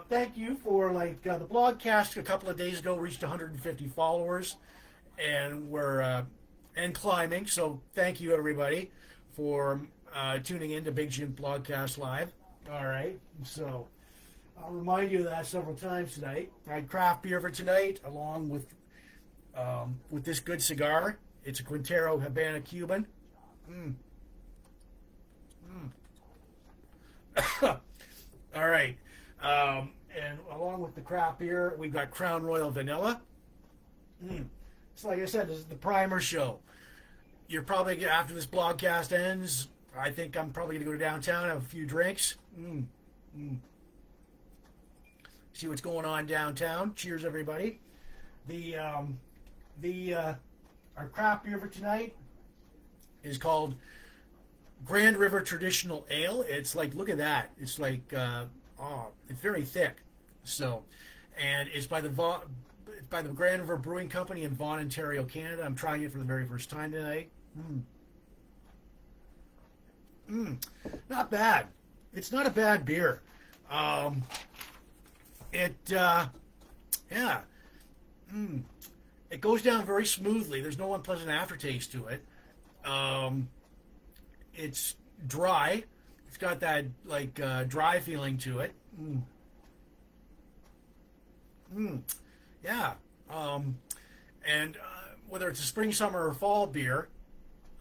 thank you for the blogcast a couple of days ago reached 150 followers, and we're and climbing. So, thank you everybody for tuning in to Big Jims Blogcast Live. All right, so I'll remind you of that several times tonight. I had craft beer for tonight, along with this good cigar. It's a Quintero Habana Cuban. All right. And along with the craft beer, we've got Crown Royal Vanilla. So like I said, this is the primer show. You're probably, after this blogcast ends, I think I'm probably going to go downtown, have a few drinks. See what's going on downtown. Cheers, everybody. Our craft beer for tonight is called Grand River Traditional Ale. It's like, look at that. It's like, it's very thick. So, and it's by the Grand River Brewing Company in Vaughan, Ontario, Canada. I'm trying it for the very first time tonight. Not bad. It's not a bad beer. It goes down very smoothly. There's no unpleasant aftertaste to it. It's dry. It's got that dry feeling to it. Yeah. And whether it's a spring, summer, or fall beer,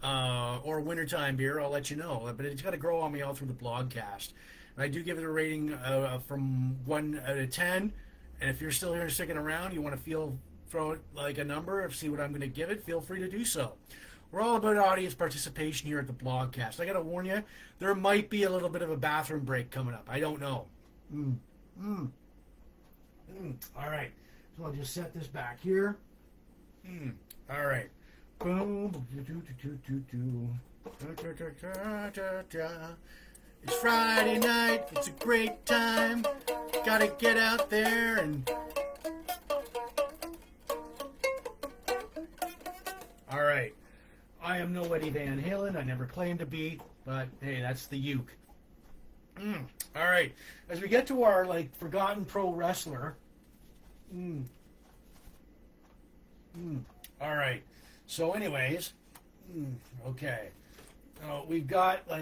or a wintertime beer, I'll let you know. But it's got to grow on me all through the blogcast. And I do give it a rating from 1 out of 10. And if you're still here sticking around, you want to throw it like a number, see what I'm going to give it, feel free to do so. We're all about audience participation here at the blogcast. I got to warn you, there might be a little bit of a bathroom break coming up. I don't know. All right. So I'll just set this back here. All right. Boom. It's Friday night. It's a great time. Gotta get out there and... All right. I am no Eddie Van Halen. I never claimed to be, but hey, that's the uke. All right. As we get to our forgotten pro wrestler. All right. So, anyways, okay. We've got all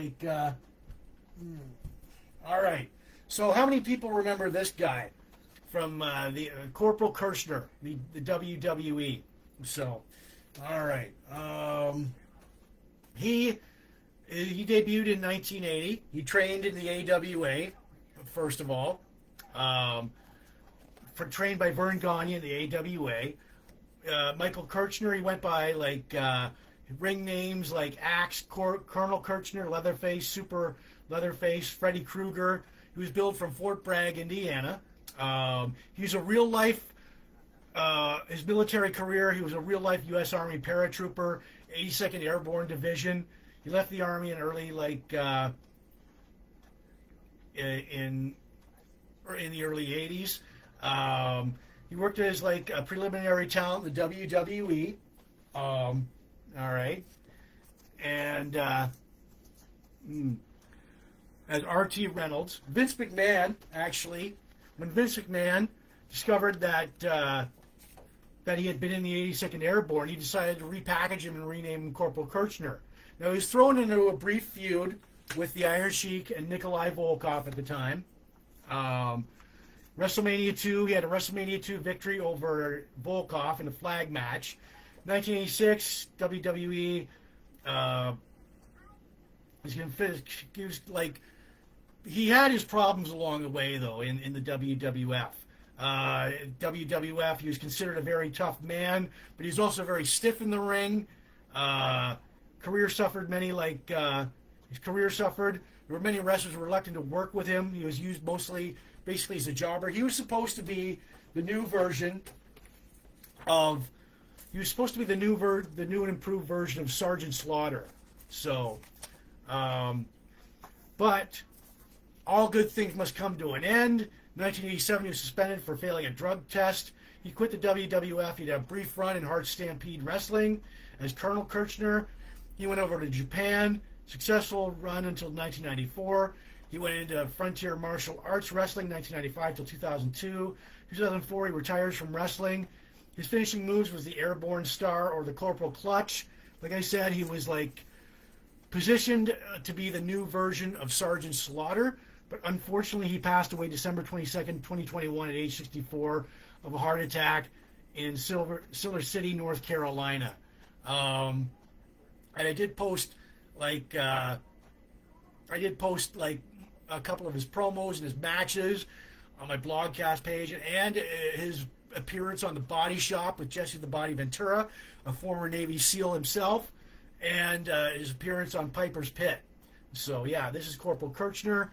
right. So, how many people remember this guy from the Corporal Kirchner, the WWE? So, all right. He debuted in 1980. He trained in the AWA, first of all. Trained by Vern Gagne in the AWA. Michael Kirchner, he went by ring names like Axe, Colonel Kirchner, Leatherface, Super Leatherface, Freddy Krueger. He was billed from Fort Bragg, Indiana. He was a real life, his military career, he was a real life U.S. Army paratrooper, 82nd Airborne Division. He left the Army in early, in the early 80s. He worked as a preliminary talent in the WWE. All right. And as R.T. Reynolds. Vince McMahon, actually, when Vince McMahon discovered that he had been in the 82nd Airborne, he decided to repackage him and rename him Corporal Kirchner. Now, he was thrown into a brief feud with the Iron Sheik and Nikolai Volkov at the time. WrestleMania 2, he had a WrestleMania 2 victory over Volkov in a flag match. 1986, WWE, he had his problems along the way, though, in the WWF. WWF, he was considered a very tough man, but he was also very stiff in the ring. Career suffered many, his career suffered. There were many wrestlers who were reluctant to work with him. He was used basically as a jobber. He was supposed to be the new version of, the new and improved version of Sergeant Slaughter. So, but all good things must come to an end. In 1987, he was suspended for failing a drug test. He quit the WWF. He had a brief run in Hard Stampede Wrestling as Colonel Kirchner. He went over to Japan, Successful run until 1994. He went into Frontier Martial Arts Wrestling 1995 till 2002. 2004, he retires from wrestling. His finishing moves was the Airborne Star or the Corporal Clutch. Like I said, he was like positioned to be the new version of Sergeant Slaughter, but unfortunately he passed away December 22nd, 2021 at age 64 of a heart attack in Silver City, North Carolina. And I did post like a couple of his promos and his matches on my Blogcast page, and his appearance on the Body Shop with Jesse the Body Ventura, a former Navy SEAL himself, and his appearance on Piper's Pit. So yeah, this is Corporal Kirchner.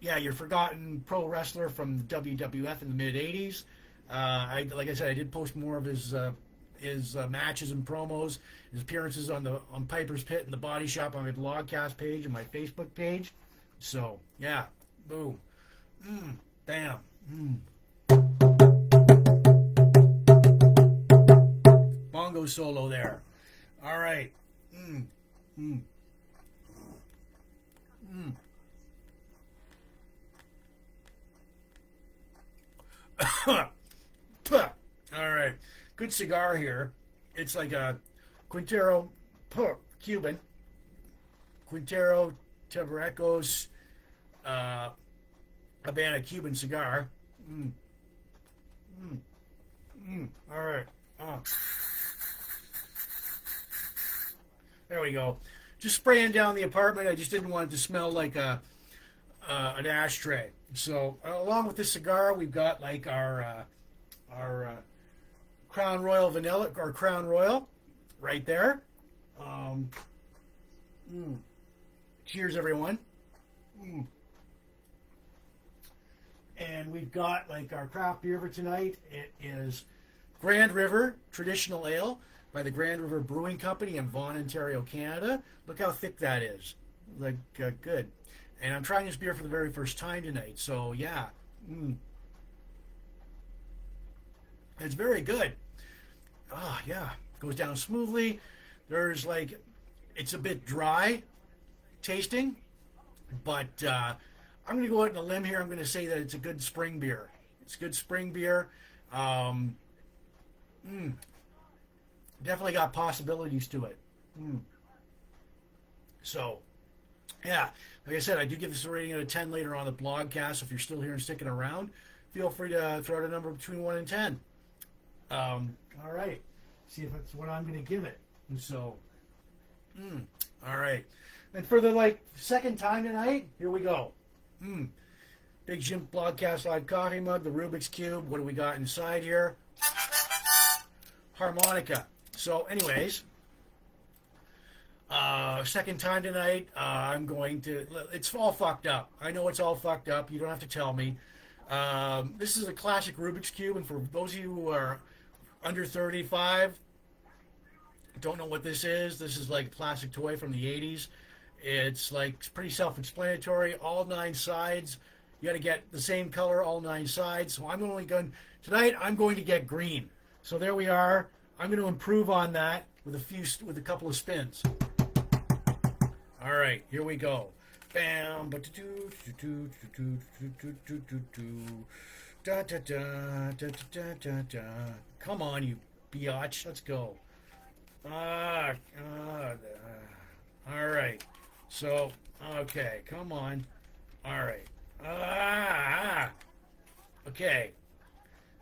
Your forgotten pro wrestler from the WWF in the mid '80s. Like I said, I did post more of his matches and promos, his appearances on Piper's Pit and the Body Shop on my Blogcast page and my Facebook page. So yeah, boom, bam. Bongo solo there. All right. All right. Good cigar here. It's like a Quintero Cuban. Quintero Tabarecos Habana Cuban cigar. All right. There we go. Just spraying down the apartment. I just didn't want it to smell like an ashtray. So along with this cigar, we've got like our Crown Royal vanilla, or Crown Royal, right there. Cheers, everyone. And we've got like our craft beer for tonight. It is Grand River Traditional Ale by the Grand River Brewing Company in Vaughan, Ontario, Canada. Look how thick that is. Like, good. And I'm trying this beer for the very first time tonight. So, yeah. It's very good. Yeah. Goes down smoothly. There's like, it's a bit dry tasting, but I'm going to go out on a limb here. I'm going to say that it's a good spring beer. It's good spring beer. Definitely got possibilities to it. So, yeah. Like I said, I do give this a rating out of 10 later on the blogcast. So if you're still here and sticking around, feel free to throw out a number between 1 and 10. All right. See if that's what I'm going to give it. And so, all right. And for the second time tonight, here we go. Big Jims Blogcast Live coffee mug, the Rubik's Cube. What do we got inside here? Harmonica. So anyways, second time tonight, I'm going to, it's all fucked up. I know it's all fucked up. You don't have to tell me. This is a classic Rubik's Cube, and for those of you who are under 35, don't know what this is like a plastic toy from the 80s. It's like pretty self-explanatory. All 9 sides. You got to get the same color, all 9 sides. So I'm only going, tonight I'm going to get green. So there we are. I'm going to improve on that with a couple of spins. All right, here we go. Bam, come on, you biatch. Let's go. All right. So, okay, come on. All right. Okay.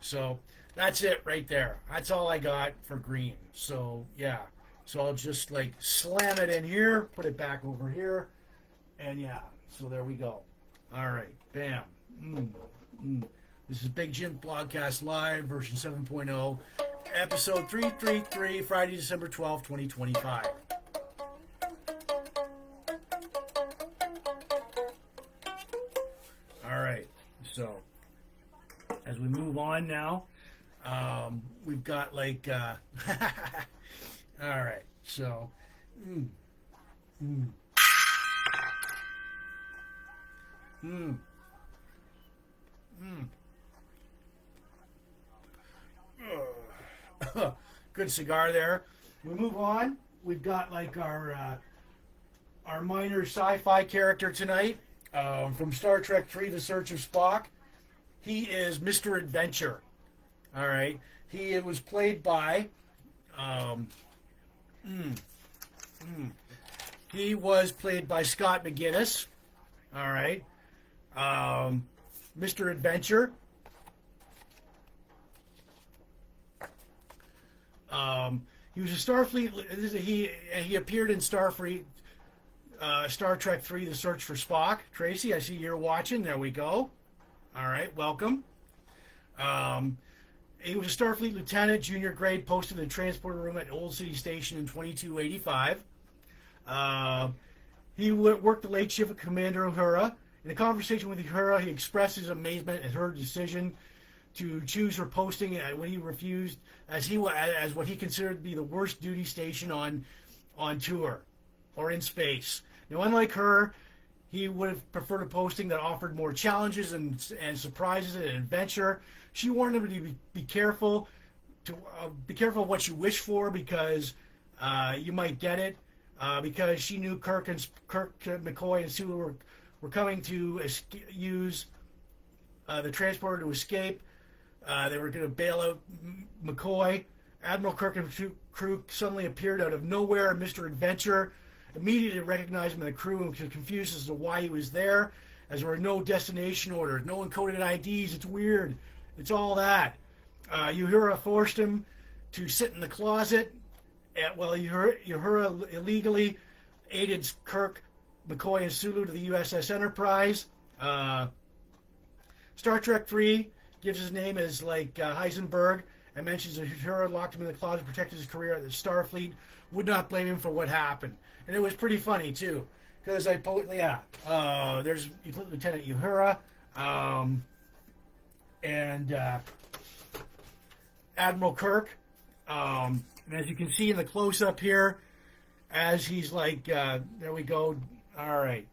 So, that's it right there. That's all I got for green. So, yeah. So, I'll just slam it in here, put it back over here, and yeah. So, there we go. All right. Bam. This is Big Jims Blogcast Live, version 7.0, episode 333, Friday, December 12th, 2025. All right. So, as we move on now, we've got all right. So, good cigar there. We move on. we've got like our minor sci-fi character tonight from Star Trek III: The Search of Spock. He is Mr. Adventure. All right. He was played by. He was played by Scott McGinnis. All right. Mr. Adventure. He was a Starfleet. He appeared in Starfleet, Star Trek III: The Search for Spock. Tracy, I see you're watching. There we go. All right, welcome. He was a Starfleet lieutenant, junior grade, posted in the transporter room at Old City Station in 2285. He worked the late shift with Commander Uhura. In a conversation with Uhura, he expressed his amazement at her decision to choose her posting when he refused, as what he considered to be the worst duty station on tour or in space. Now, unlike her, he would have preferred a posting that offered more challenges and surprises and adventure. She warned him to be careful of what you wish for, because you might get it. Because she knew Kirk, McCoy, and Sulu were coming to use the transporter to escape. They were going to bail out McCoy. Admiral Kirk and crew suddenly appeared out of nowhere. Mr. Adventure immediately recognized him in the crew and was confused as to why he was there, as there were no destination orders, no encoded IDs. It's weird. It's all that. Uhura forced him to sit in the closet. Well, Uhura illegally aided Kirk, McCoy, and Sulu to the USS Enterprise. Star Trek III gives his name as like Heisenberg and mentions that Uhura locked him in the closet, protected his career at the Starfleet, would not blame him for what happened. And it was pretty funny, too, because there's Lieutenant Uhura, and Admiral Kirk. And as you can see in the close-up here, as he's like, there we go, all right.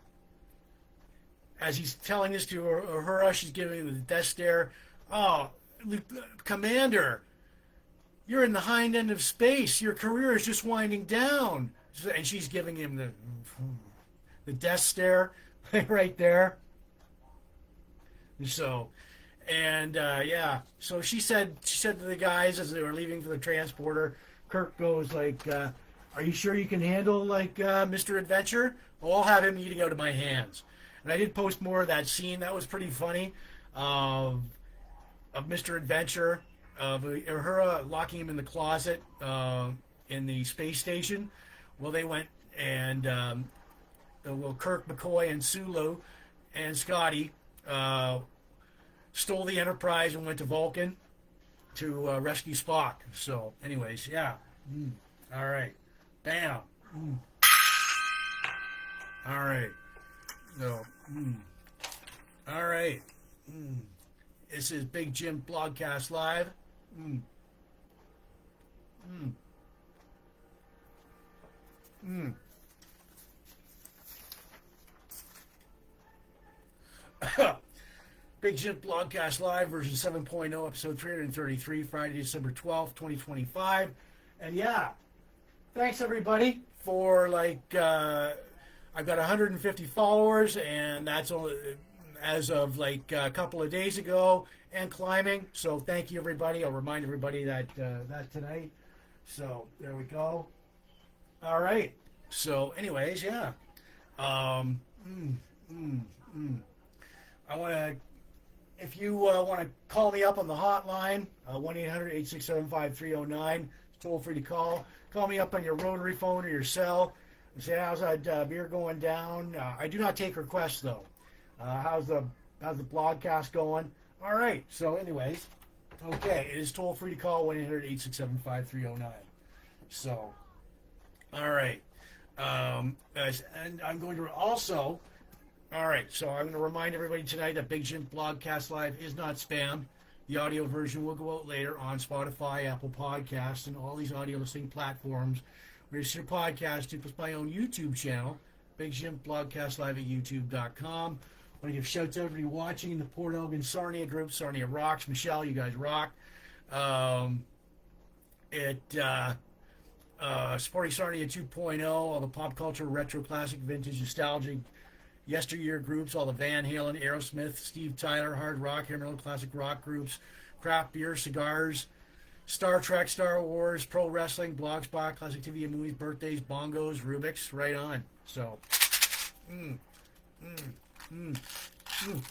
As he's telling this to Uhura, she's giving him the death stare. Oh, Commander, you're in the hind end of space. Your career is just winding down. And she's giving him the death stare right there. So, and yeah, so she said to the guys as they were leaving for the transporter, Kirk goes like, "Are you sure you can handle like Mr. Adventure? Well, I'll have him eating out of my hands." And I did post more of that scene. That was pretty funny. Of Mr. Adventure, of Uhura locking him in the closet in the space station. Well, they went and Kirk, McCoy, and Sulu and Scotty stole the Enterprise and went to Vulcan to rescue Spock. So, anyways, yeah. All right. Bam. All right. So, all right. This is Big Jim Blogcast Live. Big Jim Blogcast Live, version 7.0, episode 333, Friday, December 12th, 2025. And yeah, thanks everybody for I've got 150 followers, and that's only as of like a couple of days ago, and climbing. So thank you everybody. I'll remind everybody that tonight. So there we go. All right. So anyways, yeah. I want to, if you want to call me up on the hotline, 1-800-867-5309. It's toll free to call. Call me up on your rotary phone or your cell and say, how's that beer going down? I do not take requests though. How's the blogcast going? All right. So anyways, okay. It is toll free to call 1-800-867-5309. So, all right. Guys, and I'm going to also, all right, so I'm going to remind everybody tonight that Big Jim Blogcast Live is not spam. The audio version will go out later on Spotify, Apple Podcasts, and all these audio listening platforms. Where's your podcast to my own YouTube channel, Big Jim Blogcast Live at youtube.com. I want to give shouts out to everybody watching in the Port Elgin Sarnia group. Sarnia rocks. Michelle, you guys rock. Sporty Sarnia 2.0, all the pop culture, retro, classic, vintage, nostalgic, yesteryear groups, all the Van Halen, Aerosmith, Steve Tyler, hard rock, hair metal, classic rock groups, craft beer, cigars, Star Trek, Star Wars, pro wrestling, blogspot, classic TV and movies, birthdays, bongos, Rubik's, right on. So,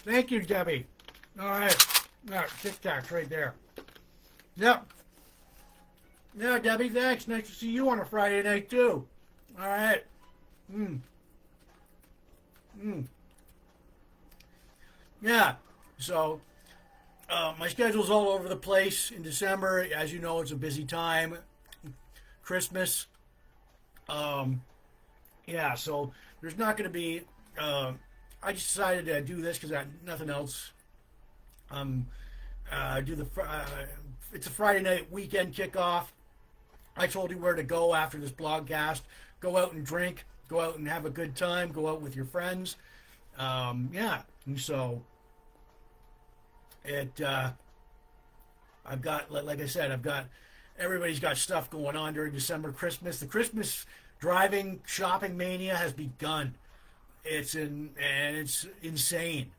thank you, Debbie. All right, Tic Tacs right there. Yep. Yeah, Debbie, thanks. Nice to see you on a Friday night, too. All right. Yeah, so my schedule's all over the place in December. As you know, it's a busy time. Christmas. Yeah, so there's not going to be... I just decided to do this because I had nothing else. It's a Friday night weekend kickoff. I told you where to go after this blogcast. Go out and drink. Go out and have a good time. Go out with your friends. Yeah. And so I've got, like I said, everybody's got stuff going on during December, Christmas. The Christmas driving shopping mania has begun. It's insane.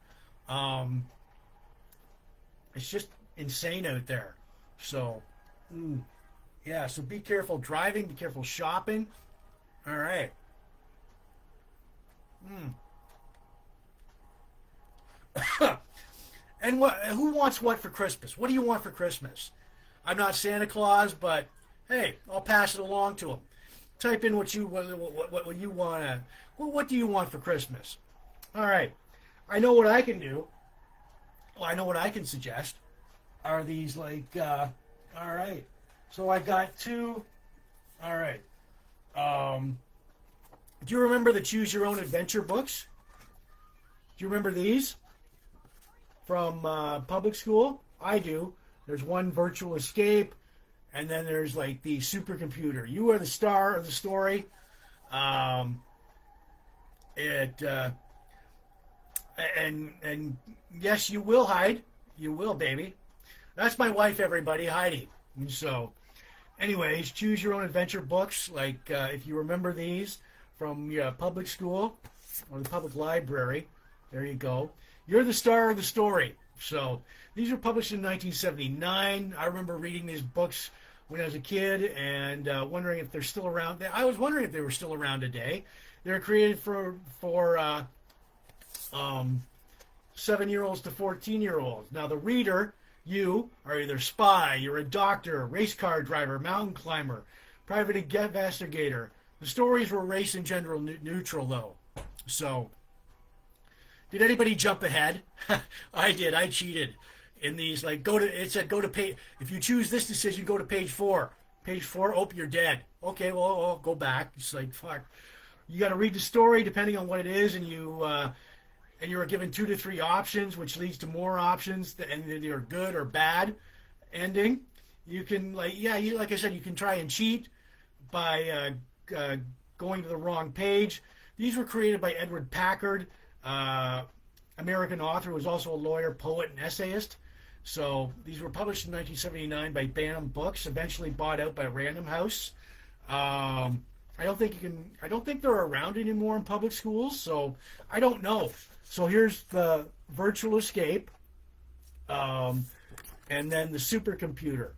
It's just insane out there. So, yeah, so be careful driving, be careful shopping. All right. And who wants what for Christmas? What do you want for Christmas? I'm not Santa Claus, but hey, I'll pass it along to him. Type in what you want to. What do you want for Christmas? All right. I know what I can do. Well, I know what I can suggest. Are these like? All right. So I got two. All right. Do you remember the Choose Your Own Adventure books? Do you remember these from public school? I do. There's one Virtual Escape, and then there's like the supercomputer. You are the star of the story. And yes, you will hide. You will, baby. That's my wife, everybody, Heidi. And so, anyways, Choose Your Own Adventure books. Like if you remember these from your public school or the public library, there you go. You're the star of the story. So these were published in 1979. I remember reading these books when I was a kid and wondering if they're still around. I was wondering if they were still around today. They were created for 7-year-olds to 14-year-olds. Now the reader, you are either spy, you're a doctor, race car driver, mountain climber, private investigator. The stories were race and gender neutral though. So, did anybody jump ahead? I did. I cheated in these. Like, it said go to page. If you choose this decision, go to page 4. Page 4. Oh, you're dead. Okay, well, I'll go back. It's like fuck. You got to read the story depending on what it is, and you are given 2 to 3 options, which leads to more options, and they're good or bad ending. You can like I said, you can try and cheat by going to the wrong page. These were created by Edward Packard. American author, was also a lawyer, poet, and essayist. So these were published in 1979 by Bantam Books, eventually bought out by Random House. I don't think they're around anymore in public schools, so I don't know. So here's the Virtual Escape, and then the supercomputer.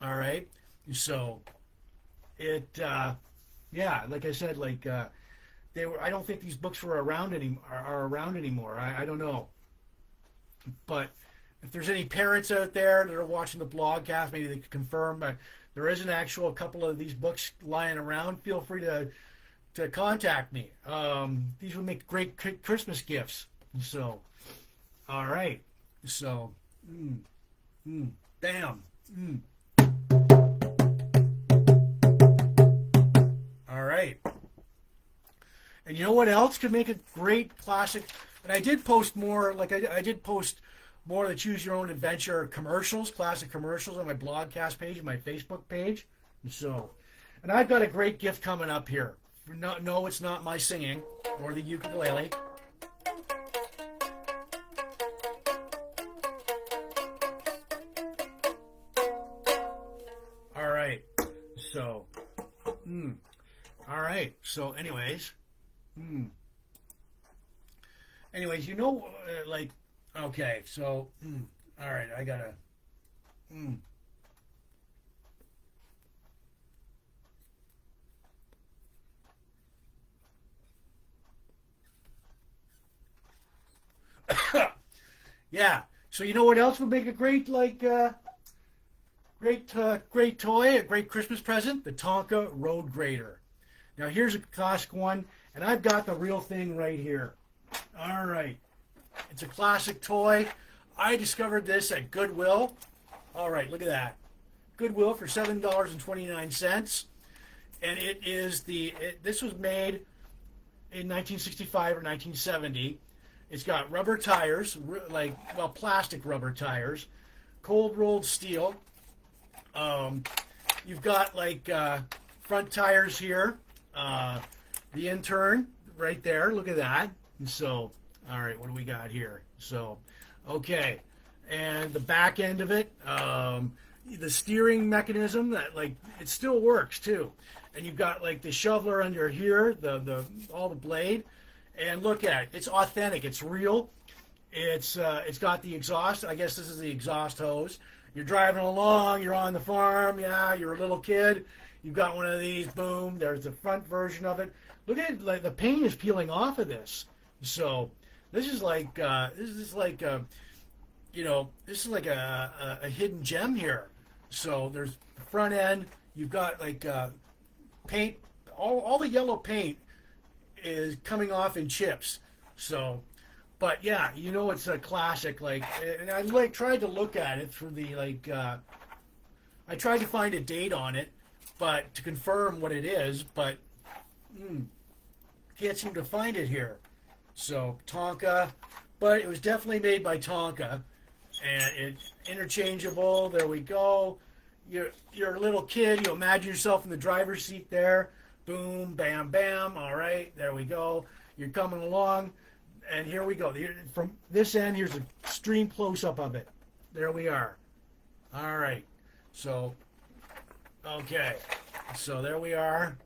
All right, so it, like I said, like. I don't think these books were around anymore. I don't know. But if there's any parents out there that are watching the blogcast, maybe they could confirm. There is an actual couple of these books lying around. Feel free to contact me. These would make great Christmas gifts. So, all right. So, bam. All right. And you know what else could make a great classic? And I did post more, like I did post more of the Choose Your Own Adventure commercials, classic commercials on my blogcast page and my Facebook page. And I've got a great gift coming up here. No, it's not my singing or the ukulele. All right. So, Mm. All right. So, anyways, mm. anyways, like, okay. So, all right. I gotta. Mm. Yeah. So you know what else would make a great great toy, a great Christmas present? The Tonka Road Grader. Now here's a classic one, and I've got the real thing right here. All right. It's a classic toy. I discovered this at Goodwill. All right, look at that. Goodwill for $7.29. And it is this was made in 1965 or 1970. It's got rubber tires, plastic rubber tires, cold rolled steel. You've got front tires here. The intern right there. Look at that. And so, all right, what do we got here? So, okay, and the back end of it, the steering mechanism that it still works too. And you've got the shoveler under here, all the blade. And look at it. It's authentic. It's real. It's got the exhaust. I guess this is the exhaust hose. You're driving along. You're on the farm. Yeah, you're a little kid. You've got one of these. Boom. There's the front version of it. Look at it. The paint is peeling off of this. So this is like a hidden gem here. So there's the front end. You've got paint. All the yellow paint is coming off in chips. So, but yeah, it's a classic. And I tried to look at it through the I tried to find a date on it, but to confirm what it is, but can't seem to find it here. So Tonka, but it was definitely made by Tonka, and it's interchangeable. There we go. You're a little kid. You imagine yourself in the driver's seat there. Boom, bam, bam. All right, there we go. You're coming along, and here we go. From this end, here's a extreme close-up of it. There we are. All right. So, okay. So there we are.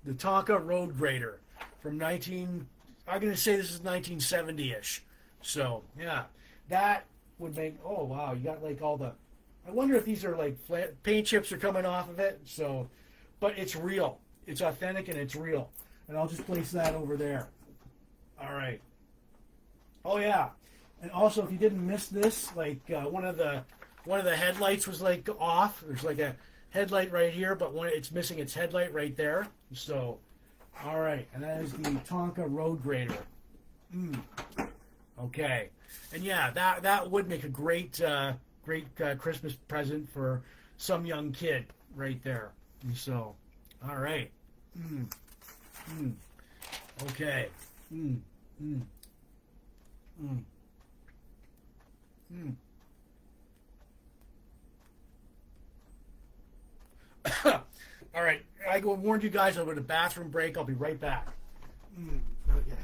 The Tonka Road Grader from I'm going to say this is 1970-ish. So, yeah. That would make, oh, wow. You got all the, I wonder if these are paint chips are coming off of it. So, but it's real. It's authentic and it's real. And I'll just place that over there. All right. Oh yeah. And also, if you didn't miss this, one of the headlights was off. There's a headlight right here, but it's missing its headlight right there. So, all right. And that is the Tonka Road Grader. Okay. And yeah, that would make a great Christmas present for some young kid right there. So, all right. Okay. All right. I warned you guys over the bathroom break. I'll be right back. Okay.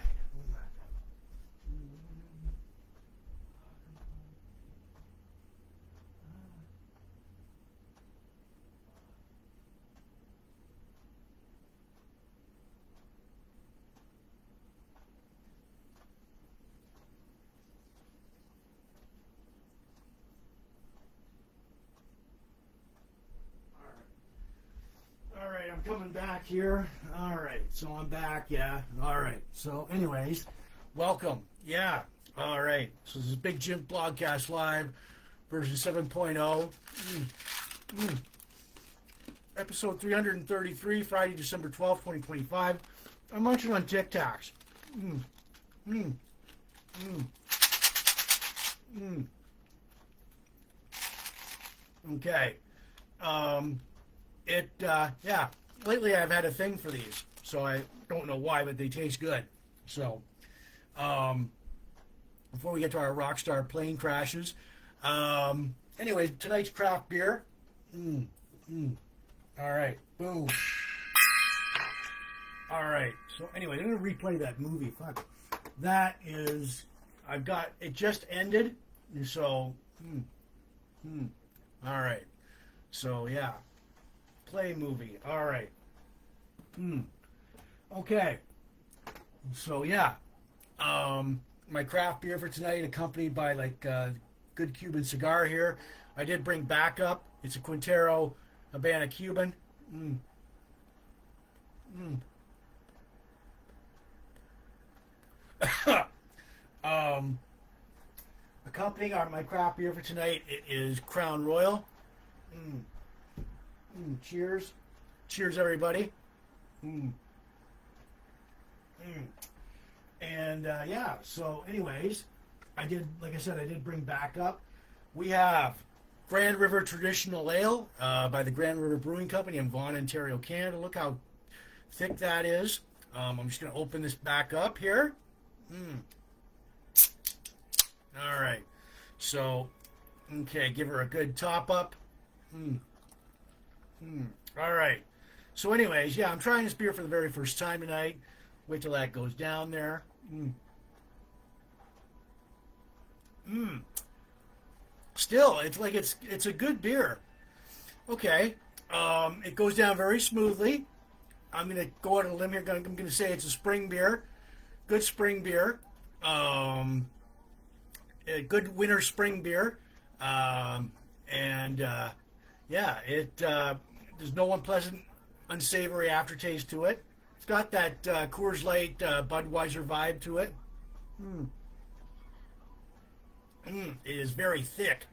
All right, I'm coming back here. All right, so I'm back, yeah. All right, so anyways, welcome. Yeah, all right. So this is Big Jims Blogcast Live, version 7.0. Episode 333, Friday, December 12th, 2025. I'm munching on Tic Tacs. Okay. Yeah, lately I've had a thing for these, so I don't know why, but they taste good. So, before we get to our Rockstar plane crashes, anyway, tonight's craft beer. All right, boom. All right, so anyway, I'm going to replay that movie. Fuck. That is, it just ended, so, all right. So, yeah. play movie. All right. Okay. So yeah, my craft beer for tonight, accompanied by like good Cuban cigar here. I did bring backup. It's a Quintero Habana Cuban. Accompanying my craft beer for tonight, it is Crown Royal. Cheers. Cheers, everybody. And yeah, so anyways, like I said, I did bring backup. We have Grand River Traditional Ale by the Grand River Brewing Company in Vaughan, Ontario, Canada. Look how thick that is. I'm just going to open this back up here. All right. So, okay, give her a good top up. All right. So anyways, yeah, I'm trying this beer for the very first time tonight. Wait till that goes down there. Still, it's like it's a good beer. Okay. It goes down very smoothly. I'm going to go out on a limb here. I'm going to say it's a spring beer. Good spring beer. A good winter spring beer. Yeah, there's no unpleasant, unsavory aftertaste to it. It's got that Coors Light Budweiser vibe to it. It is very thick.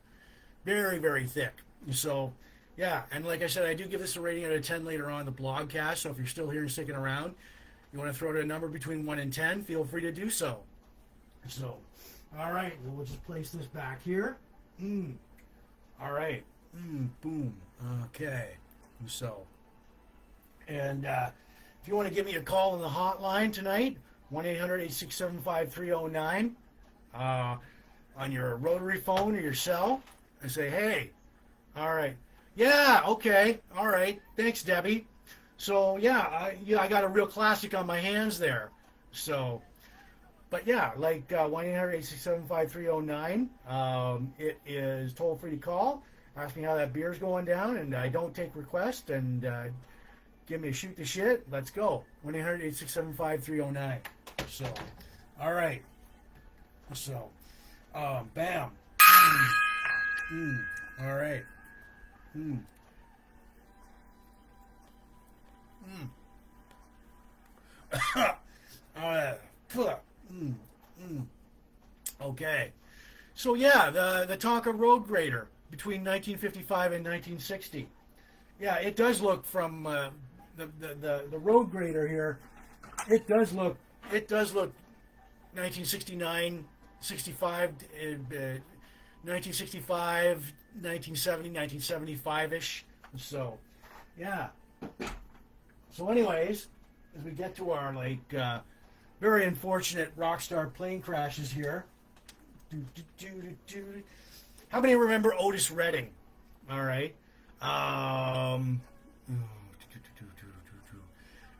Very, very thick. So, yeah, and like I said, I do give this a rating out of 10 later on in the blogcast, so if you're still here and sticking around, you want to throw out a number between 1 and 10, feel free to do so. So, all right, well, we'll just place this back here. All right. Boom. Okay. So, and if you want to give me a call on the hotline tonight, 1-800-867-5309, on your rotary phone or your cell, and say, hey, all right. Yeah, okay. All right. Thanks, Debbie. So, yeah, I got a real classic on my hands there. So, but yeah, like 1-800-867-5309. It is toll free to call. Ask me how that beer's going down, and I don't take requests, and give me a shoot the shit. Let's go. 1-800-867-5309. So, all right. So, bam. All right. Okay. So yeah, the Tonka Road Grader between 1955 and 1960. Yeah, it does look from the Road Grader here. It does look 1969, 65, 1965, 1970, 1975-ish. So, yeah. So anyways, as we get to our very unfortunate rock star plane crashes here. How many remember Otis Redding? All right.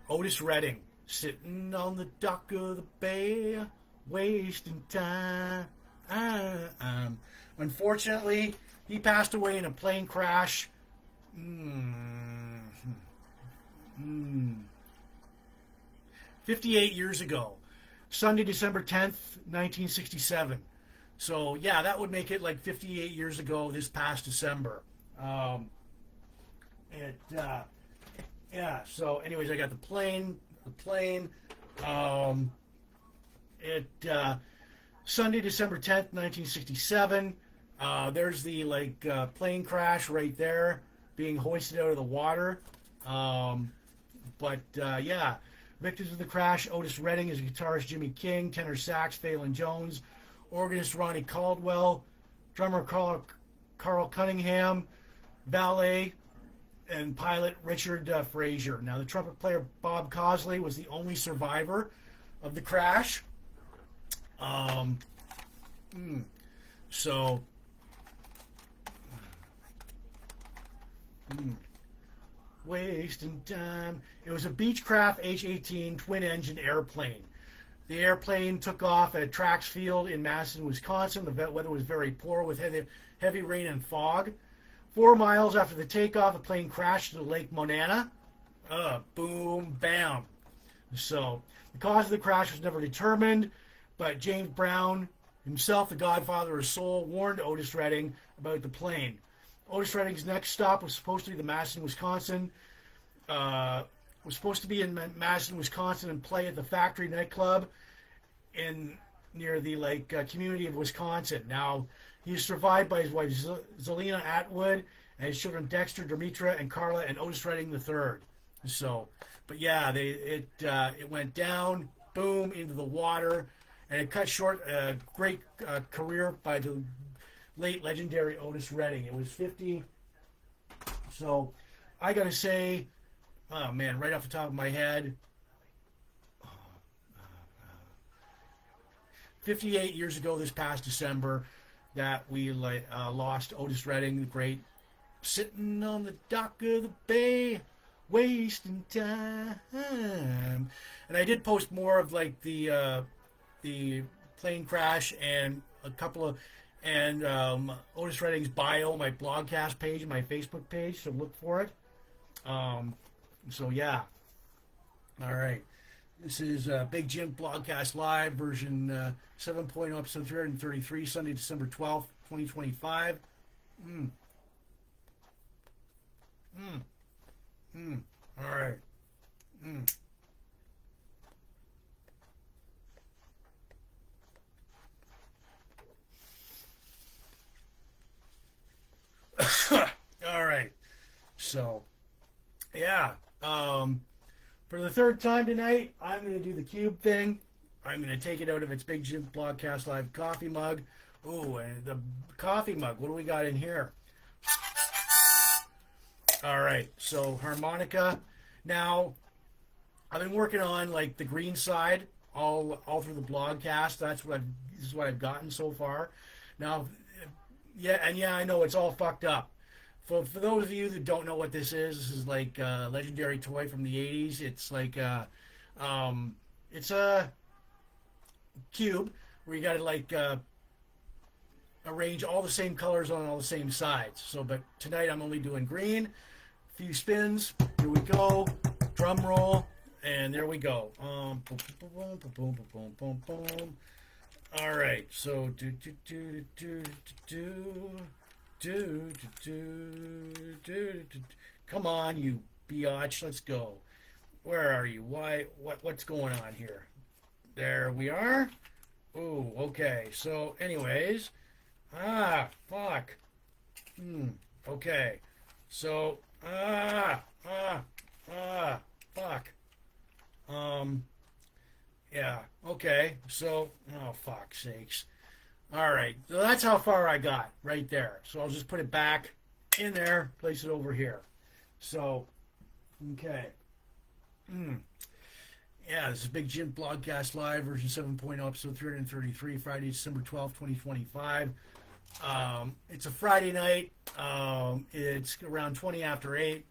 Otis Redding, sitting on the dock of the bay, wasting time. Unfortunately, he passed away in a plane crash. 58 years ago. Sunday, December 10th, 1967. So, yeah, that would make it like 58 years ago this past December. Yeah, so anyways, I got the plane. Sunday, December 10th, 1967. There's the plane crash right there being hoisted out of the water. Yeah, victims of the crash: Otis Redding is guitarist Jimmy King, tenor sax Phelan Jones, organist Ronnie Caldwell, drummer Carl Cunningham, valet and pilot Richard Frazier. Now, the trumpet player Bob Cosley was the only survivor of the crash. Wasting time. It was a Beechcraft H-18 twin-engine airplane. The airplane took off at Trax Field in Madison, Wisconsin. The weather was very poor with heavy rain and fog. 4 miles after the takeoff, the plane crashed into Lake Monana. Boom, bam. So the cause of the crash was never determined, but James Brown himself, the godfather of soul, warned Otis Redding about the plane. Otis Redding's next stop was supposed to be Madison, Wisconsin. Was supposed to be in Madison, Wisconsin, and play at the Factory nightclub in near the community of Wisconsin. Now, he is survived by his wife Zelina Atwood and his children Dexter, Demetra, and Carla, and Otis Redding III. So, but yeah, it went down, boom, into the water, and it cut short a great career by the late legendary Otis Redding. It was 50. So, I gotta say, oh man, right off the top of my head, 58 years ago this past December, that we lost Otis Redding, the great, sitting on the dock of the bay, wasting time. And I did post more of the plane crash and a couple of Otis Redding's bio, my Blogcast page, my Facebook page. So look for it. So yeah. All right. This is Big Jim Blogcast Live, version 7.0, episode 333, Sunday, December 12th, 2025. All right. All right. So, yeah. For the third time tonight, I'm going to do the cube thing. I'm going to take it out of its Big Jim Blogcast Live coffee mug. Ooh, and the coffee mug. What do we got in here? All right, so harmonica. Now, I've been working on the green side all through the blogcast. This is what I've gotten so far. Now, I know it's all fucked up. For those of you that don't know what this is a legendary toy from the 80s. It's it's a cube where you got to arrange all the same colors on all the same sides. So, but tonight I'm only doing green. A few spins. Here we go. Drum roll, and there we go. Boom, boom, boom, boom, boom, boom. All right. So Come on, you biatch. Let's go. Where are you? What's going on here? There we are. Ooh, okay. So, anyways. Fuck. Okay. So, fuck. Yeah, okay. So, oh, fuck sakes. All right, so that's how far I got right there. So I'll just put it back in there, place it over here. So, okay. Yeah, this is Big Jim Blogcast Live, version 7.0, episode 333, Friday, December 12th, 2025. It's a Friday night. It's around 20 after 8.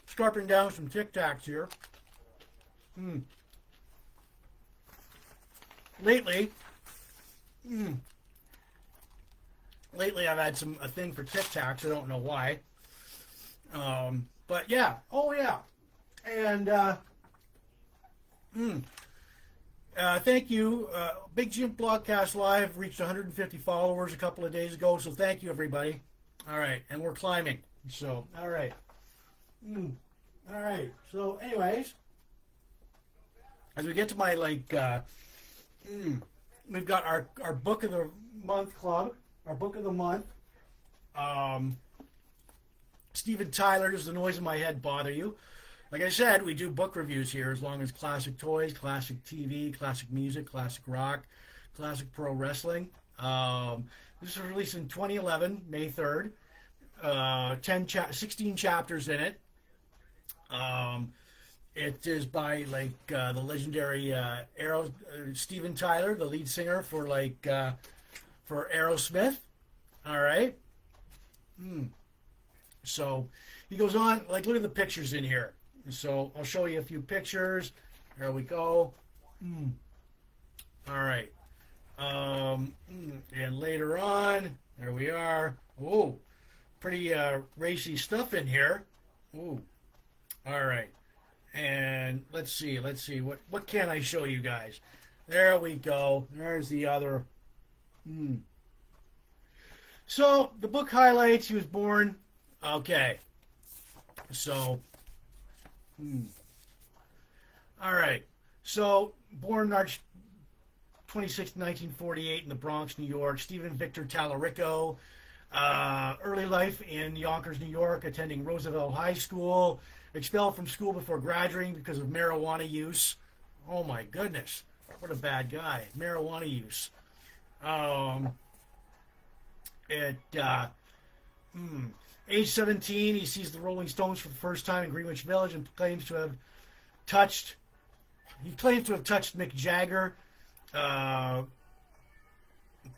Scarping down some Tic Tacs here. Lately I've had a thing for Tic Tacs. I don't know why. But yeah. Oh yeah. And thank you. Big Jim Blogcast Live reached 150 followers a couple of days ago. So thank you, everybody. All right, and we're climbing. So all right. All right. So, anyways, as we get to my we've got our book of the month club. Our book of the month. Steven Tyler, does the noise in my head bother you? Like I said, we do book reviews here, as long as classic toys, classic TV, classic music, classic rock, classic pro wrestling. This was released in 2011, May 3rd. 16 chapters in it. It is by the legendary Steven Tyler, the lead singer for Aerosmith. All right. So he goes on. Look at the pictures in here. So I'll show you a few pictures. There we go. All right. And later on, there we are. Oh, pretty racy stuff in here. Ooh. All right. And let's see. What can I show you guys? There we go. There's the other. Hmm. So the book highlights. He was born. Okay. So. Hmm. All right. So born March 26, 1948, in the Bronx, New York. Stephen Victor Tallarico. Early life in Yonkers, New York, attending Roosevelt High School. Expelled from school before graduating because of marijuana use. Oh my goodness. What a bad guy. Marijuana use. Um, at age 17, he sees the Rolling Stones for the first time in Greenwich Village and touched, claims to have touched Mick Jagger. Uh,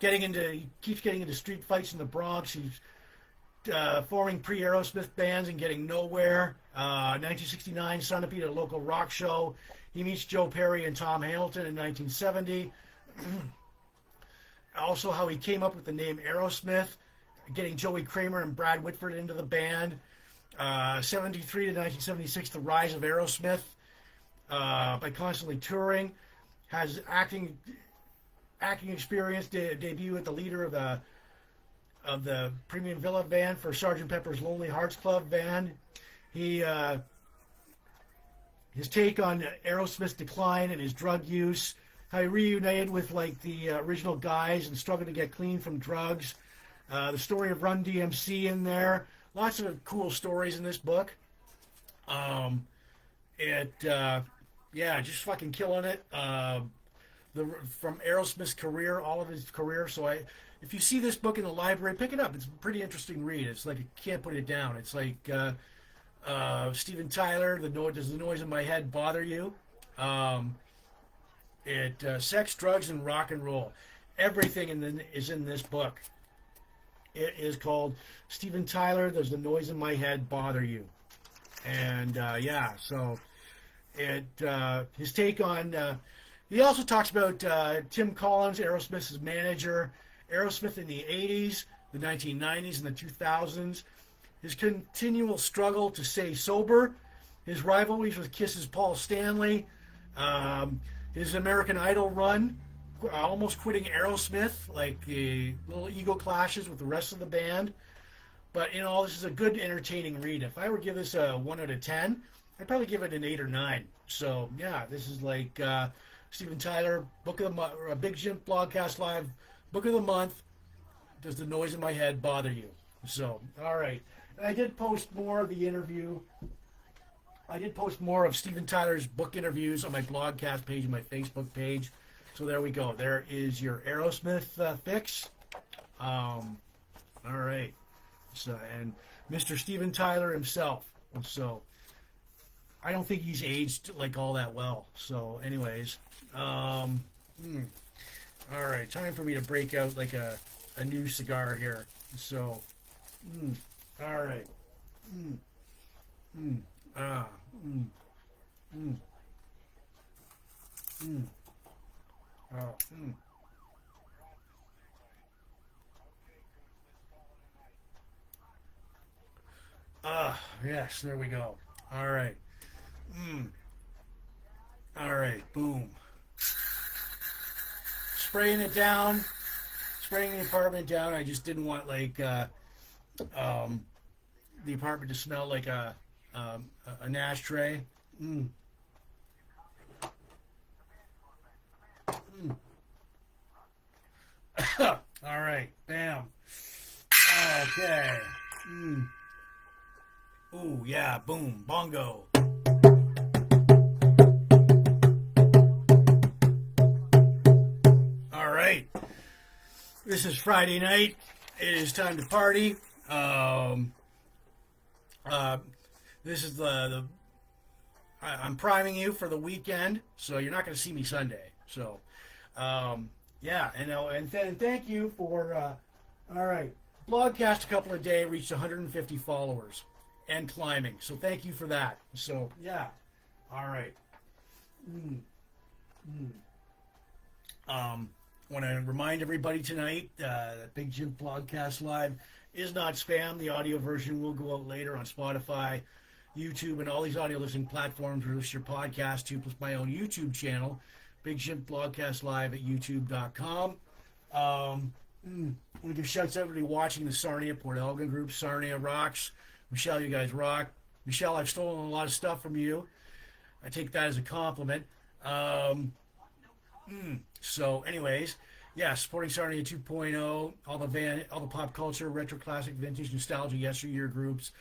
he keeps getting into street fights in the Bronx. He's forming pre-Aerosmith bands and getting nowhere. 1969, Centipede at a local rock show. He meets Joe Perry and Tom Hamilton in 1970. Also, how he came up with the name Aerosmith, getting Joey Kramer and Brad Whitford into the band. 73 to 1976, the rise of Aerosmith by constantly touring. Has acting experience. Debut at the leader of the Premium Villa band for Sgt. Pepper's Lonely Hearts Club band. His take on Aerosmith's decline and his drug use. How he reunited with like the original guys and struggled to get clean from drugs. The story of Run DMC in there. Lots of cool stories in this book. Just fucking killing it. From Aerosmith's career, all of his career. So if you see this book in the library, pick it up. It's a pretty interesting read. It's like, I can't put it down. It's like Steven Tyler, Does the Noise in My Head Bother You? Sex, drugs, and rock and roll. Everything is in this book. It is called Steven Tyler, Does the Noise in My Head Bother You? And his take on... he also talks about Tim Collins, Aerosmith's manager, Aerosmith in the 80s, the 1990s, and the 2000s. His continual struggle to stay sober, his rivalries with Kiss's Paul Stanley, his American Idol run, almost quitting Aerosmith, like the little ego clashes with the rest of the band. But, this is a good, entertaining read. If I were to give this a 1 out of 10, I'd probably give it an 8 or 9. So, yeah, this is like Steven Tyler, Book of the Month, or a Big Jims Blogcast Live, Book of the Month. Does the Noise in My Head Bother You? So, all right. And I did post more of the interview. I did post more of Steven Tyler's book interviews on my blogcast page and my Facebook page. So there we go. There is your Aerosmith fix. All right. So, and Mr. Steven Tyler himself. So I don't think he's aged like all that well. So anyways, all right. Time for me to break out like a new cigar here. So, all right. Yes, there we go. All right. All right, boom. Spraying it down, spraying the apartment down. I just didn't want like the apartment to smell like an ashtray. All right, bam. Okay. Ooh, yeah, boom, bongo. All right. This is Friday night. It is time to party. This is I'm priming you for the weekend, so you're not going to see me Sunday. So, yeah, and thank you for, all right, Blogcast a couple of days reached 150 followers and climbing. So thank you for that. So, yeah, all right. Want to remind everybody tonight that Big Jims Blogcast Live is not spam. The audio version will go out later on Spotify, YouTube, and all these audio listening platforms. Release your podcast to, plus my own YouTube channel, Big Jims Blogcast Live at youtube.com. We give shouts out to everybody watching the Sarnia Port Elgin group. Sarnia rocks. Michelle, you guys rock. Michelle, I've stolen a lot of stuff from you. I take that as a compliment. So, anyways, yeah, supporting Sarnia 2.0, all the pop culture, retro, classic, vintage, nostalgia, yesteryear groups,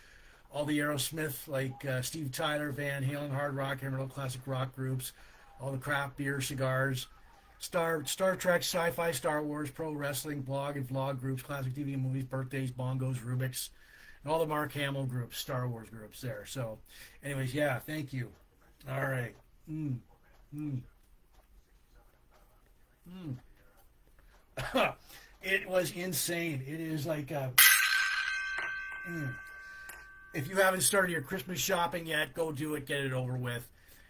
all the Aerosmith like Steve Tyler, Van Halen, hard rock, and classic rock groups, all the craft beer, cigars, Star Trek, sci-fi, Star Wars, pro wrestling, blog and vlog groups, classic TV and movies, birthdays, bongos, Rubik's, and all the Mark Hamill groups, Star Wars groups there. So, anyways, yeah, thank you. All right. It was insane. It is like if you haven't started your Christmas shopping yet, go do it. Get it over with.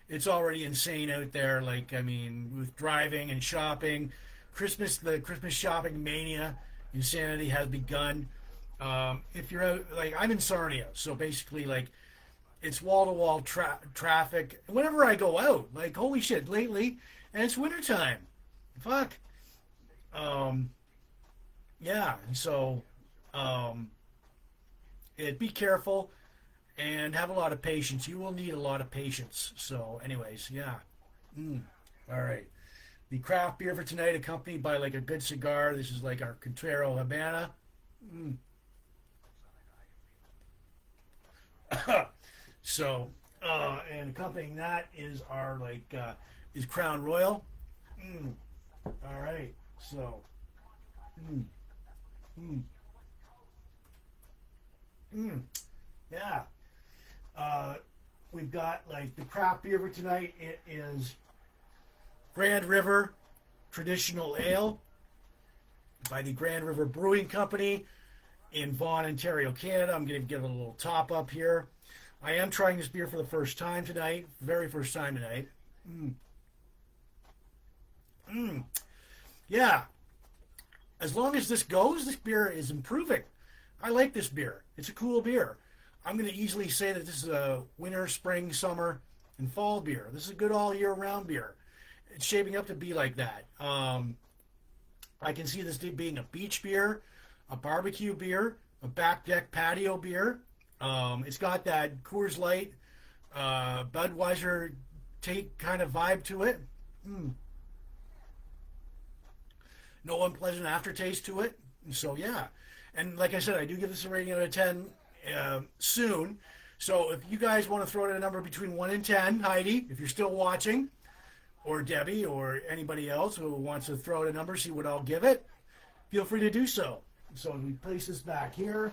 It's already insane out there. Like, I mean, with driving and shopping, the Christmas shopping mania, insanity has begun. If you're out, like, I'm in Sarnia, so basically, like, it's wall-to-wall traffic. Whenever I go out, like, holy shit, lately, and it's wintertime. Fuck. Yeah, so, be careful and have a lot of patience. You will need a lot of patience. So, anyways, yeah. All right. The craft beer for tonight, accompanied by, like, a good cigar. This is, like, our Contraro Habana. So, and accompanying that is our, like, is Crown Royal. All right. So, yeah. We've got, like, the craft beer for tonight. It is Grand River Traditional Ale by the Grand River Brewing Company in Vaughan, Ontario, Canada. I'm going to give it a little top up here. I am trying this beer for the first time tonight. Very first time tonight. Yeah. As long as this goes, this beer is improving. I like this beer. It's a cool beer. I'm going to easily say that this is a winter, spring, summer, and fall beer. This is a good all year round beer. It's shaping up to be like that. I can see this being a beach beer, a barbecue beer, a back deck patio beer. It's got that Coors Light, Budweiser take kind of vibe to it. No unpleasant aftertaste to it. So, yeah. And like I said, I do give this a rating out of 10 soon. So if you guys want to throw in a number between 1 and 10, Heidi, if you're still watching, or Debbie, or anybody else who wants to throw in a number, see what I'll give it, feel free to do so. So we place this back here.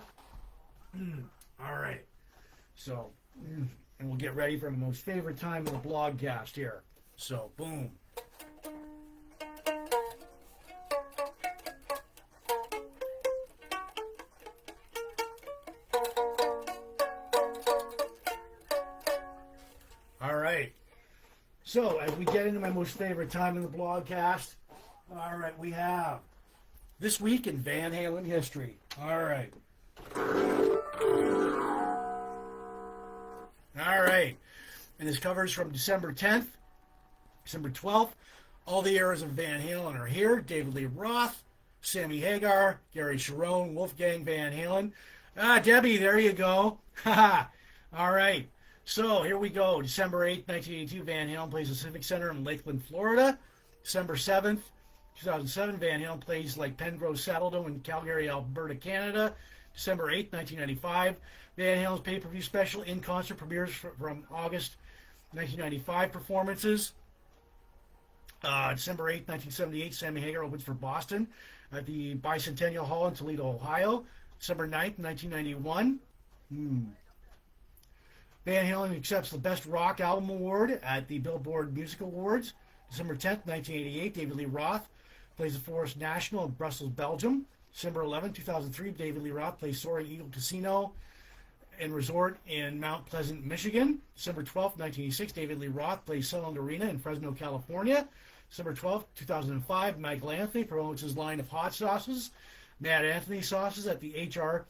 All right. So, and we'll get ready for my most favorite time of the blogcast here. So, boom. All right. So, as we get into my most favorite time in the blogcast, all right, we have This Week in Van Halen History. All right. All right. And this covers from December 10th, December 12th. All the eras of Van Halen are here. David Lee Roth, Sammy Hagar, Gary Cherone, Wolfgang Van Halen. Debbie, there you go. Haha. All right. So here we go. December 8th, 1982, Van Halen plays the Civic Center in Lakeland, Florida. December 7th, 2007, Van Halen plays like Pengrove Saddledome in Calgary, Alberta, Canada. December 8th, 1995, Van Halen's pay-per-view special in concert premieres from August 1995 performances. December 8th, 1978, Sammy Hagar opens for Boston at the Bicentennial Hall in Toledo, Ohio. December 9th, 1991. Van Halen accepts the Best Rock Album Award at the Billboard Music Awards. December 10th, 1988, David Lee Roth plays the Forest National in Brussels, Belgium. December 11th, 2003, David Lee Roth plays Soaring Eagle Casino and Resort in Mount Pleasant, Michigan. December 12th, 1986, David Lee Roth plays Sunland Arena in Fresno, California. December 12th, 2005, Michael Anthony promotes his line of hot sauces, Mad Anthony sauces, at the HR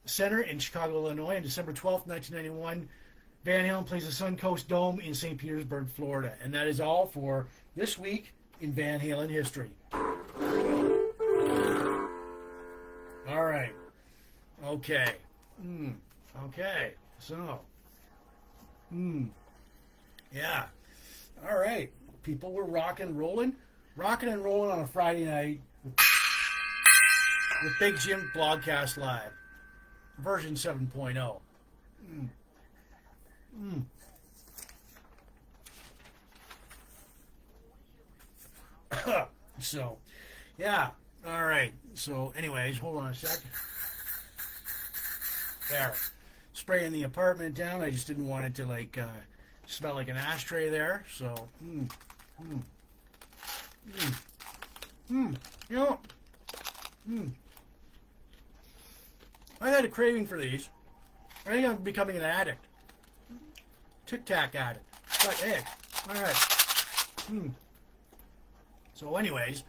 Center in Chicago, Illinois. On December 12th, 1991, Van Halen plays the Suncoast Dome in St. Petersburg, Florida. And that is all for this week in Van Halen history. All right. Okay. Okay. So. Yeah. All right. People were rocking and rolling on a Friday night with Big Jims Blogcast Live, version 7.0. So, yeah. All right. So, anyways, hold on a sec. There. Spraying the apartment down. I just didn't want it to, like, smell like an ashtray there. So, you know, I had a craving for these. I think I'm becoming an addict. Tic Tac addict. But, hey, all right. So, anyways,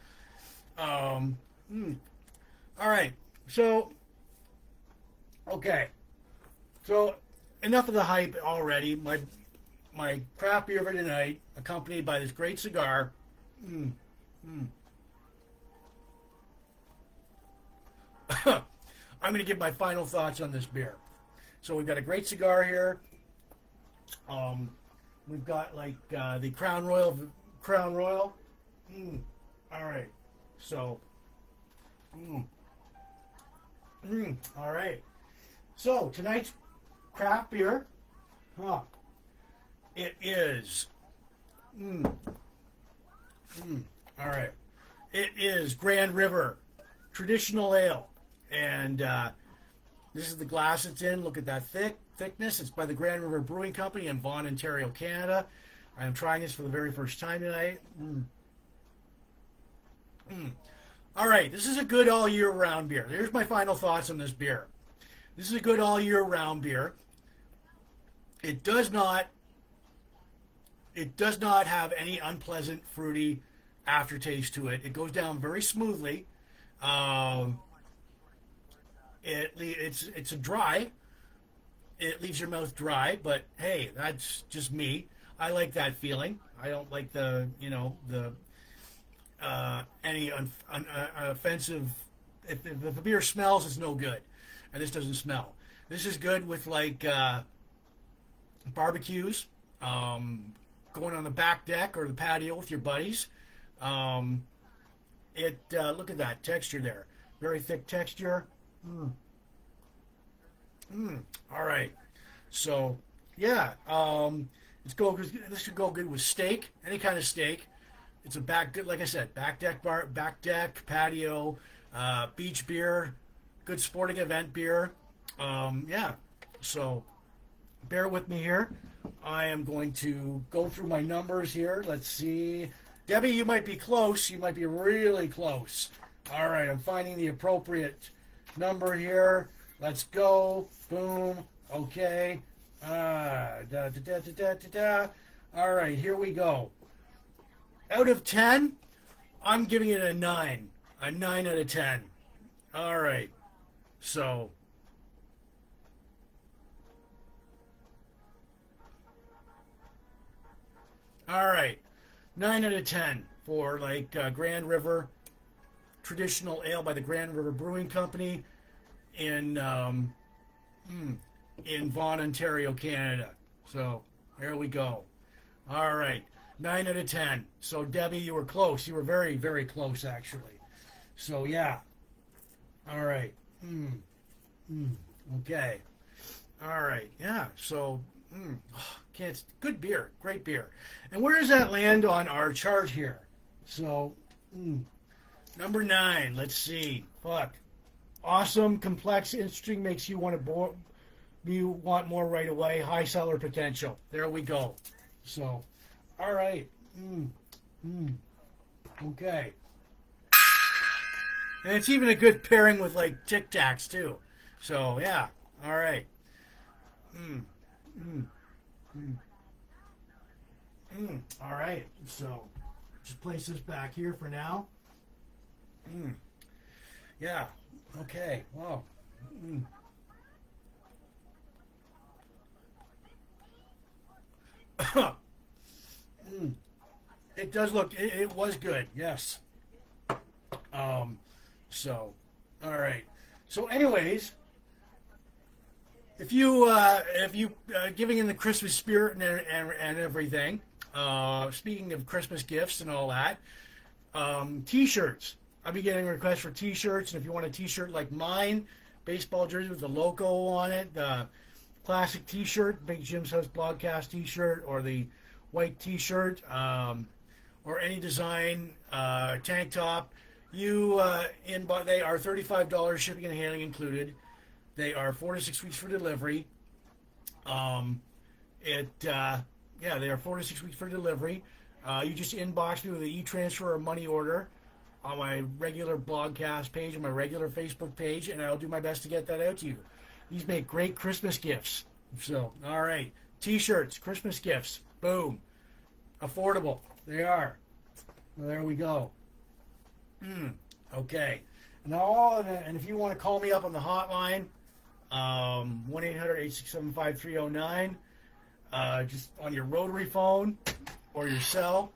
all right. So, okay. So, enough of the hype already. My craft beer for tonight, accompanied by this great cigar. I'm going to give my final thoughts on this beer. So we've got a great cigar here. We've got like the Crown Royal. All right. So. All right. So tonight's craft beer. It is. All right. It is Grand River Traditional Ale. And this is the glass it's in. Look at that thickness. It's by the Grand River Brewing Company in Vaughan, Ontario, Canada. I am trying this for the very first time tonight. All right. This is a good all year round beer. Here's my final thoughts on this beer. This is a good all year round beer. It does not have any unpleasant fruity aftertaste to it. It goes down very smoothly. It's a dry. It leaves your mouth dry, but hey, that's just me. I like that feeling. I don't like any offensive. If the beer smells, it's no good, and this doesn't smell. This is good with like barbecues, going on the back deck or the patio with your buddies. Look at that texture there. Very thick texture. All right. So, yeah. This should go good with steak, any kind of steak. It's like I said, back deck, patio, beach beer, good sporting event beer. Yeah. So, bear with me here. I am going to go through my numbers here. Let's see. Debbie, you might be close. You might be really close. All right, I'm finding the appropriate number here. Let's go. Boom. Okay. All right, here we go. Out of 10, I'm giving it a 9. A 9 out of 10. All right. So. All right. 9 out of 10 for like Grand River Traditional Ale by the Grand River Brewing Company in Vaughan, Ontario, Canada. So there we go. All right, 9 out of 10. So Debbie, you were close. You were very, very close, actually. So yeah. All right. Okay. All right. Yeah. So. Good beer, great beer. And where does that land on our chart here? So, number 9. Let's see. Awesome, complex, interesting, makes you want more right away. High seller potential. There we go. So, all right. Okay. And it's even a good pairing with like Tic Tacs too. So yeah. All right. All right. So, just place this back here for now. Yeah. Okay. Wow. It does look. It was good. Yes. So, all right. So, anyways, if you giving in the Christmas spirit and everything. Speaking of Christmas gifts and all that, T-shirts. I'll be getting requests for T-shirts, and if you want a T-shirt like mine, baseball jersey with the logo on it, the classic T-shirt, Big Jim's House Blogcast T-shirt, or the white T-shirt, or any design tank top, they are $35 shipping and handling included. They are 4 to 6 weeks for delivery. They are 4 to 6 weeks for delivery. You just inbox me with an e-transfer or money order on my regular blogcast page, on my regular Facebook page, and I'll do my best to get that out to you. These make great Christmas gifts. So, all right. T-shirts, Christmas gifts. Boom. Affordable. They are. Well, there we go. Okay. Now, and if you want to call me up on the hotline, 1-800-867-5309, just on your rotary phone or your cell,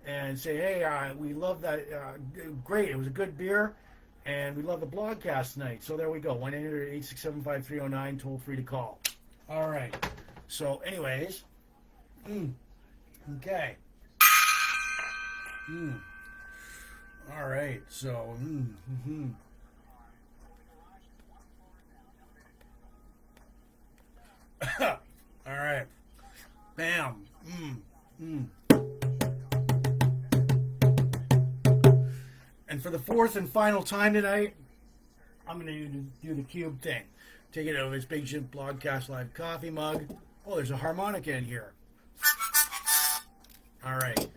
and say, hey, we love that. Great. It was a good beer, and we love the blogcast tonight. So there we go. 1-800-867-5309, toll free to call. All right. So, anyways, okay. All right. So, all right. Bam. And for the fourth and final time tonight, I'm going to do the cube thing. Take it out of its Big Jim Blogcast Live coffee mug. Oh, there's a harmonica in here. All right.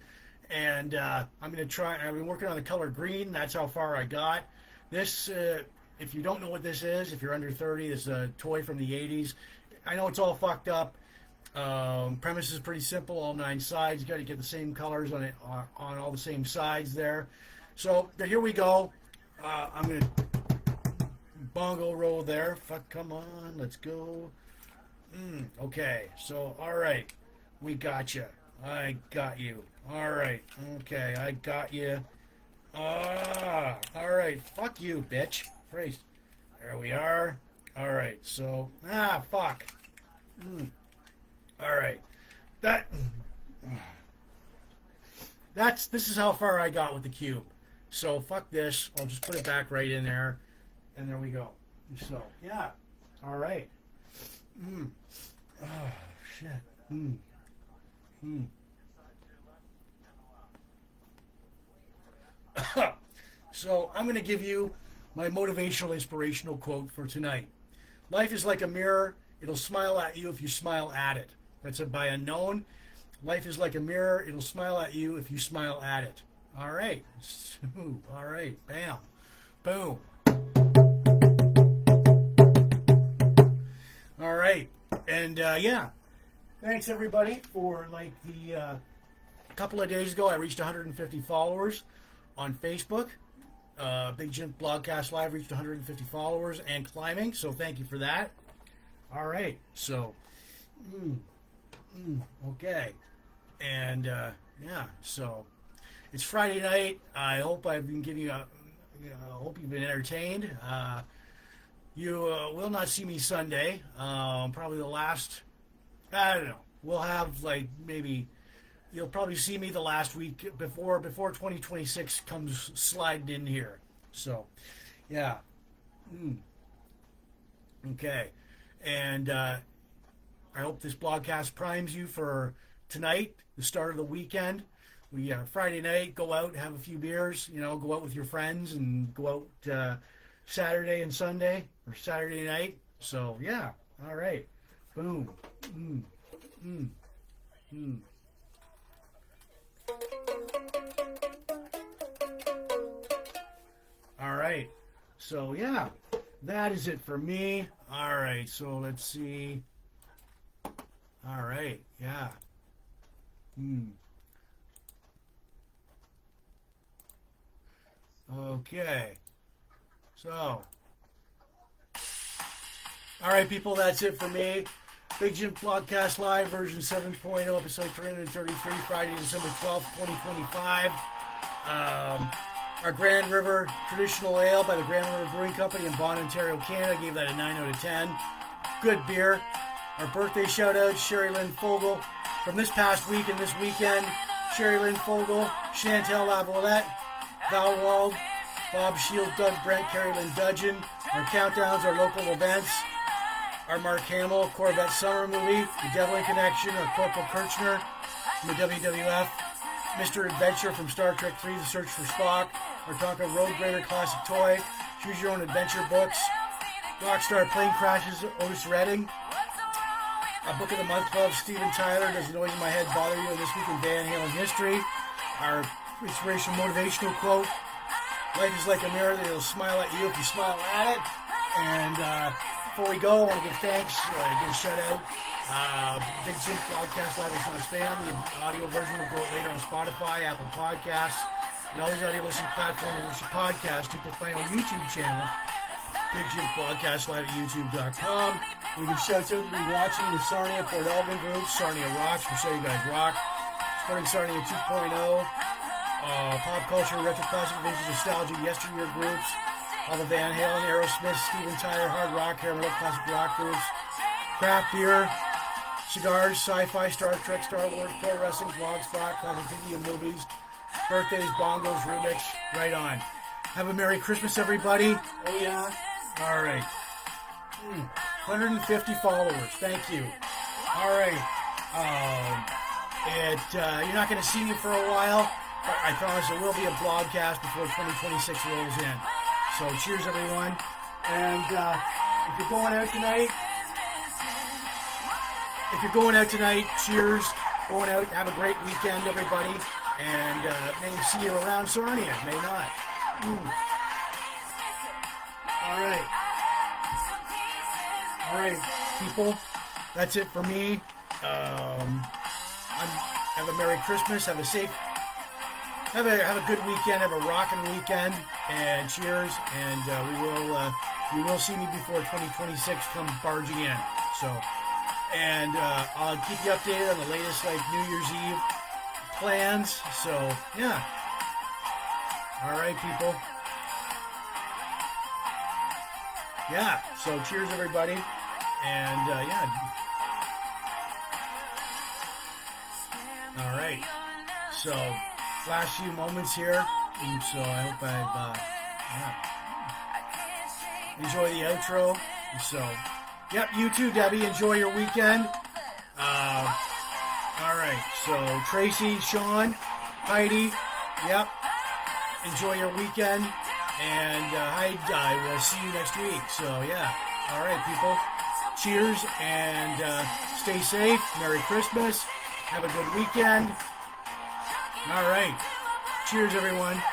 And I'm going to try. I've been working on the color green. That's how far I got. This, if you don't know what this is, if you're under 30, this is a toy from the 80s. I know it's all fucked up. Premise is pretty simple. All 9 sides. You got to get the same colors on it, on all the same sides there. So here we go. I'm going to bongo roll there. Fuck, come on. Let's go. Okay. So, all right. We got you. I got you. All right. Okay. I got you. All right. Fuck you, bitch. Christ. There we are. All right. So, fuck. All right. This is how far I got with the cube. So fuck this. I'll just put it back right in there, and there we go. So yeah. All right. Oh shit. So I'm going to give you my motivational, inspirational quote for tonight. Life is like a mirror. It'll smile at you if you smile at it. That's by Unknown. Life is like a mirror. It'll smile at you if you smile at it. All right. All right. Bam. Boom. All right. And, yeah. Thanks, everybody, for, the couple of days ago, I reached 150 followers on Facebook. Big Jim Blogcast Live reached 150 followers and climbing, so thank you for that. All right. So, okay. And, yeah, so it's Friday night. I hope I've been giving you I hope you've been entertained. You will not see me Sunday. Probably the last, I don't know. We'll have maybe you'll probably see me the last week before 2026 comes sliding in here. So, yeah. Okay. And I hope this blogcast primes you for tonight, the start of the weekend. We Friday night, go out, have a few beers, go out with your friends, and go out Saturday and Sunday, or Saturday night. So, yeah. All right. Boom. All right. So, yeah. That is it for me. All right. So, let's see. All right. Yeah. Okay. So. Alright, people, that's it for me. Big Jims Blogcast Live, version 7.0, episode 333, Friday, December 12th, 2025. Our Grand River Traditional Ale by the Grand River Brewing Company in Vaughan, Ontario, Canada. Gave that a 9 out of 10. Good beer. Our birthday shout-out, Sherry Lynn Fogel. From this past week and this weekend, Sherry Lynn Fogel, Chantel Lavalette, Val Wald, Bob Shield, Doug Brent, Carrie Lynn Dudgeon. Our countdowns, our local events. Our Mark Hamill Corvette Summer Movie, the Devlin Connection, our Corporal Kirchner from the WWF, Mr. Adventure from Star Trek 3, The Search for Spock, our Tonka Road Grader Classic Toy, Choose Your Own Adventure books, Rockstar Plane Crashes, Otis Redding, our Book of the Month Club, Steven Tyler, Does the Noise in My Head Bother You? This Week in Van Halen History, our inspirational motivational quote, Life is like a mirror that will smile at you if you smile at it, and before we go, I want to give thanks, give a shout out. Big Jims Blogcast Live is not spam. The audio version will go later on Spotify, Apple Podcasts, and all these audio listening platforms in which you podcast. You can find our YouTube channel, Big Jims Blogcast Live at YouTube.com. We give shouts out to be watching the Sarnia Port Elgin group, Sarnia Rocks, we show you guys rock. Supporting Sarnia 2.0, pop culture, retro classic, vintage nostalgia, yesteryear groups. All the Van Halen, Aerosmith, Steven Tyler, hard rock, hair metal, classic rock groups, craft beer, cigars, sci-fi, Star Trek, Star Wars, pro wrestling, blogspot, classic video movies, birthdays, bongos, remix, right on. Have a Merry Christmas, everybody. Oh yeah. All right. 150 followers. Thank you. All right. You're not going to see me for a while, but I promise there will be a blogcast before 2026 rolls in. So cheers, everyone. And if you're going out tonight, cheers. Going out, have a great weekend, everybody. And may see you around Sarnia. May not. All right, people. That's it for me. Have a Merry Christmas. Have a safe. Have a good weekend. Have a rocking weekend. And cheers. And you will see me before 2026 comes barging in. So, and I'll keep you updated on the latest New Year's Eve plans. So yeah. All right, people. Yeah. So cheers, everybody. And yeah. All right. So last few moments here. And so I hope I've enjoy the outro. So, yep, you too, Debbie. Enjoy your weekend. All right. So Tracy, Sean, Heidi. Yep. Enjoy your weekend. And I will see you next week. So yeah. All right, people. Cheers and stay safe. Merry Christmas. Have a good weekend. All right. Cheers, everyone.